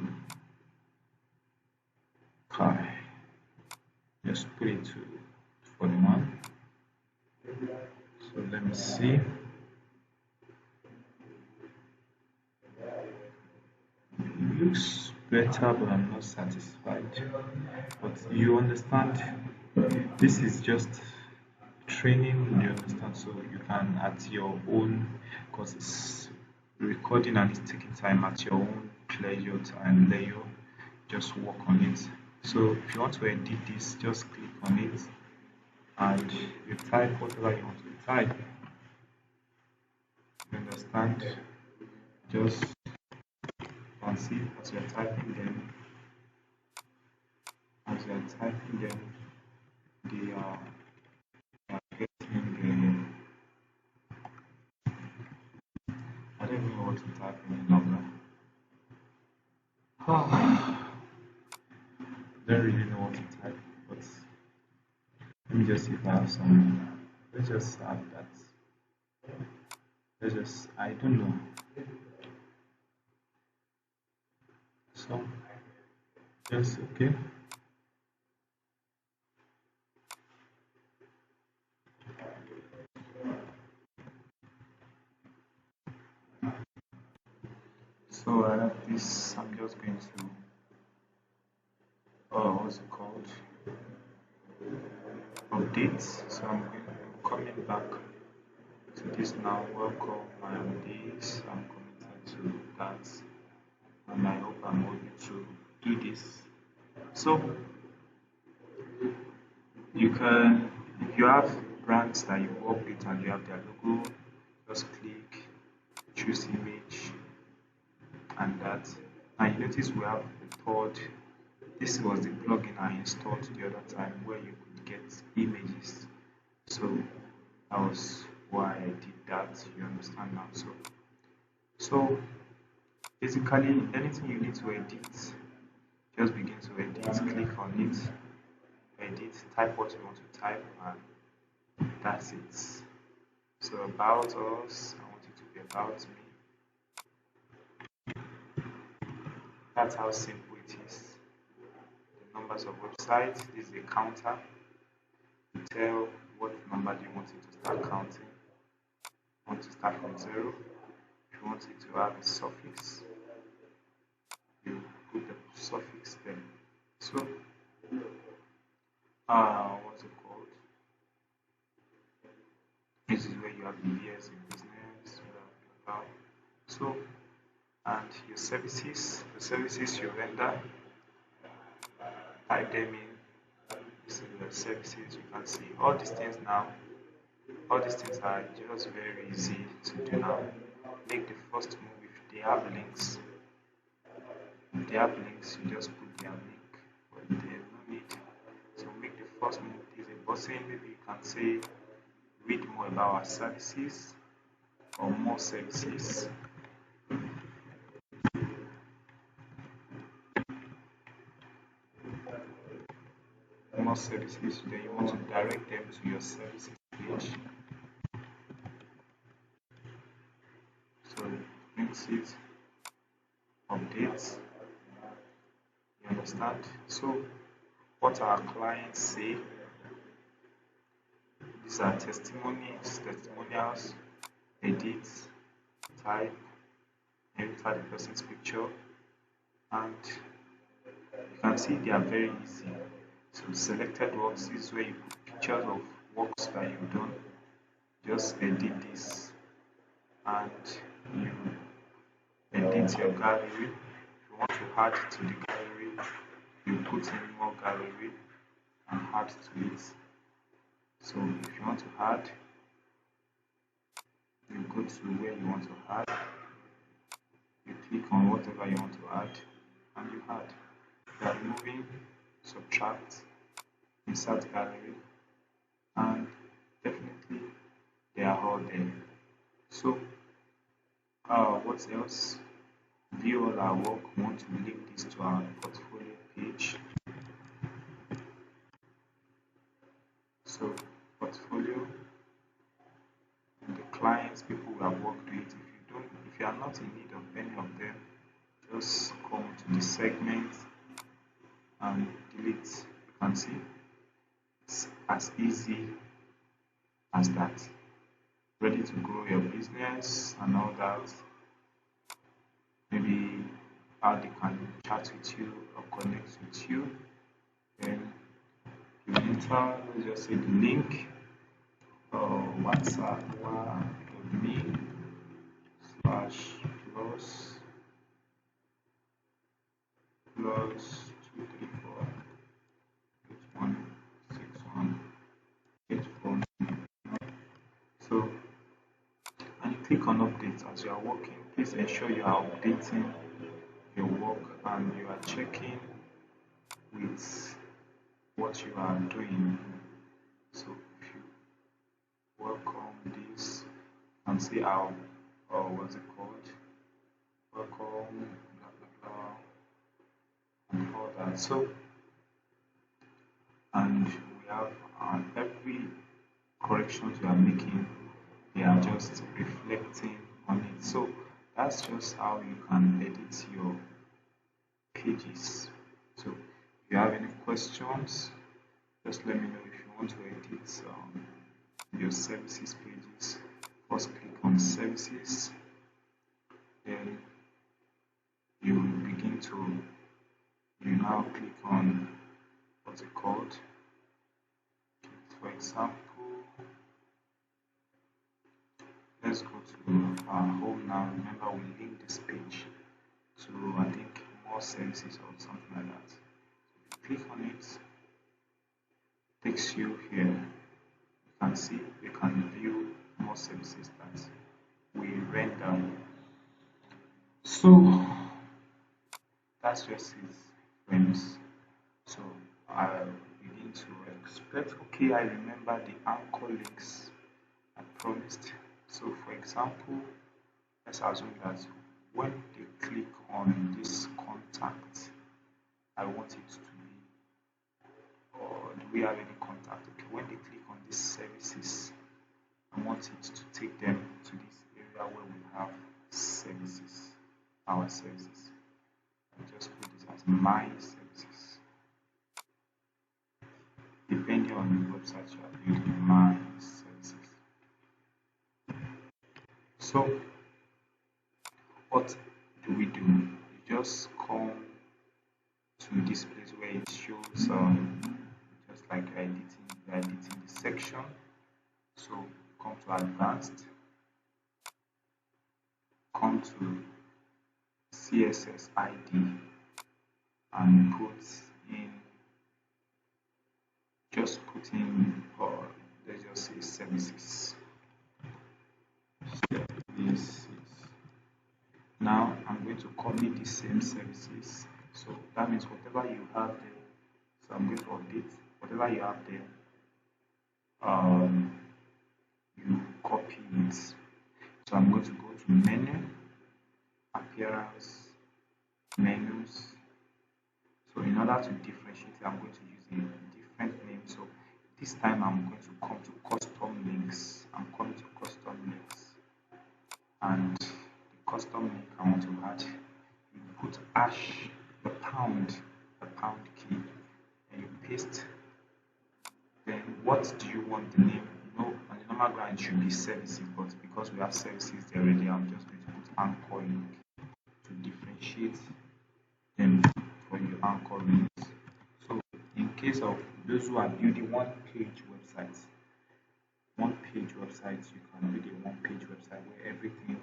Speaker 1: high, just put it to 41. So let me see. It looks better, but I'm not satisfied. But you understand, this is just training, you understand, so you can at your own, because it's recording and it's taking time, at your own pleasure and leisure, just work on it. So if you want to edit this, just click on it and you type whatever you want to type. You understand? Just see what you're typing, then as you're typing them, they are getting I don't even know what to type any longer. Don't really know what to type, but let me just see if I have some. Let's just add that. Let's just, I don't know. So, just okay. So I have this, I'm just going to, what's it called? Updates. So I'm coming back to this now. Welcome, I am this. I'm committed to that, and I hope I'm able to do this. So you can, if you have brands that you work with and you have their logo, just click, choose image, and that. And you notice we have the third. This was the plugin I installed the other time where you could get images. So that was why I did that. You understand now? So basically anything you need to edit, just begin to edit. Click on it, edit, type what you want to type, and that's it. So about us, I want it to be about me. That's how simple it is. The numbers of websites, this is a counter. You tell what number do you want it to start counting. You want to start from 0. If you want it to have a suffix, you put the suffix there. So, what's it called? This is where you have the years in business, blah, blah, blah. So, and your services, the services you render, type them in. This is the services. You can see all these things now. All these things are just very easy to do now. Make the first move if they have links. If they have links, you just put their link, but there's no need. So make the first move. There's a button, maybe you can say read more about our services or more services. More services, then you want to direct them to your services page. So links it, updates. You understand? So what our clients say, these are testimonials, edit, type, enter the person's picture, and you can see they are very easy. So selected works is where you put pictures of works that you've done. Just edit this and you edit your gallery. If you want to add to the gallery, you put in more gallery and add to it. So if you want to add, you go to where you want to add, you click on whatever you want to add, and you add. You are removing, subtract, insert gallery, and definitely they are all there. So what else? View all our work. We want to link this to our portfolio page. So portfolio and the clients, people who have worked with. If you are not in need of any of them, just come to the segment and delete. You can see it's as easy as that. Ready to grow your business and all that. Maybe how they can chat with you or connect with you. Then you enter, let's just say the link or WhatsApp with me / plus 234 8161 849. So, and you click on updates as you are working. Please ensure you are updating your work and you are checking with what you are doing. So if you work on this and see how, what's it called, work on blah blah blah and all that. So and we have every corrections you are making, they are just reflecting on it. So that's just how you can edit your pages. So if you have any questions, just let me know. If you want to edit your services pages, first click on services, then you begin to, you now click on, what's it called, for example, let's go to our home now. Remember, we link this page to, I think, more services or something like that. So if you click on it, takes you here. You can see, you can view more services that we render. So that's just it, friends. So I'll begin to expect. Okay, I remember the anchor links I promised. So for example, let's assume that when they click on this contact, I want it to be, or do we have any contact? Okay, when they click on these services, I want it to take them to this area where we have services, our services. I'll just put this as my services. Depending on the website you are building, my services. So what do? We just come to this place where it shows just like editing the section. So come to advanced, come to CSS ID and put in, or let's just say services. Now I'm going to copy the same services. So that means whatever you have there, so I'm going to update whatever you have there, you copy it. So I'm going to go to menu, appearance, menus. So in order to differentiate, I'm going to use a different name. So this time I'm going to come to custom links. I'm coming to custom links, and the custom link I want to add, you put hash, the pound key, and you paste. Then what do you want the name? On the normal ground it should be services, but because we have services there already, I'm just going to put anchor link to differentiate them for your anchor links. So in case of those who are building one-page websites, you can build a one-page website where everything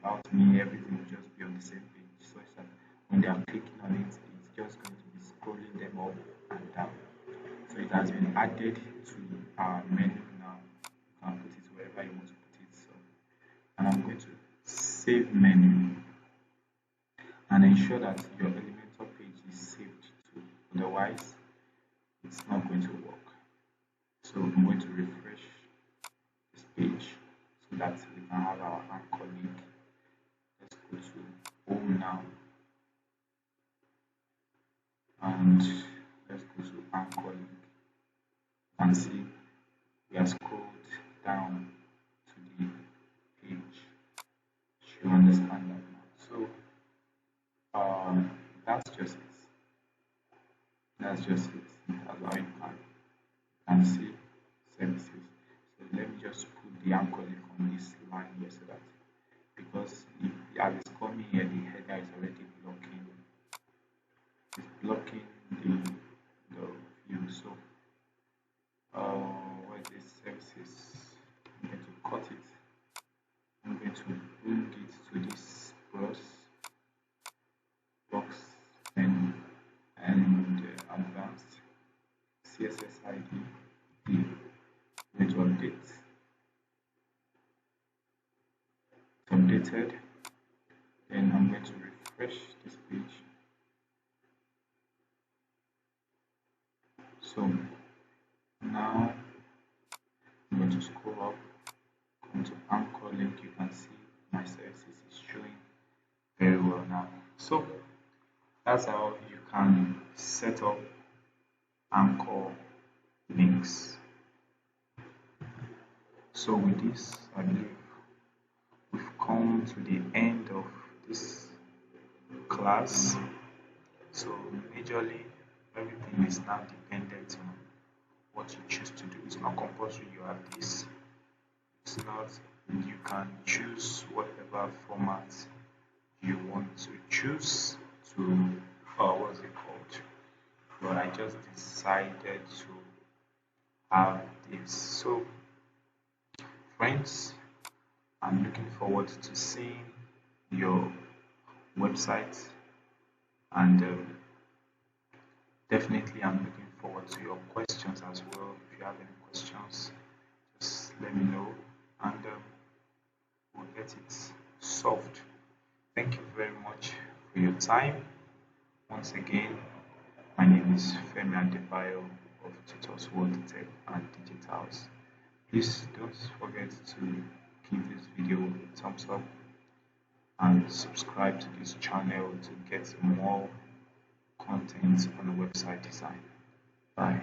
Speaker 1: about me, everything will just be on the same page, so that when they are clicking on it, it's just going to be scrolling them up and down. So it has been added to our menu now. You can put it wherever you want to put it. So, and I'm going to save menu and ensure that your Elementor page is saved too. Otherwise, it's not going to work. So I'm going to refresh this page so that we can have our anchor link. Let's go to home now, and let's go to anchor link. You can see we are scrolled down to the page. You understand that now? So that's just it. That's just it. That's how you can see services. So let me just put the anchor link on this line here, so that, because if as it's coming here, the header is already blocking. It's blocking the view. So what is this services? I'm going to cut it. I'm going to bring it to this box and advanced CSS ID. I'm going to update. It's updated. Then I'm going to refresh this page. So going to scroll up, going to anchor link. You can see my services is showing very well now. So that's how you can set up anchor links. So with this, I believe we've come to the end of this class. So majorly everything is now dependent on what you choose to do. It's not compulsory you have this. It's not, you can choose whatever format you want to choose to, what's it called? But I just decided to have this. So friends, I'm looking forward to seeing your website, and definitely I'm looking forward to your questions as well. If you have any questions, just let me know, and we'll get it solved. Thank you very much for your time. Once again, my name is Femi Adebayo of Tutor's World Tech and Digitals. Please don't forget to give this video a thumbs up and subscribe to this channel to get more content on the website design. Bye.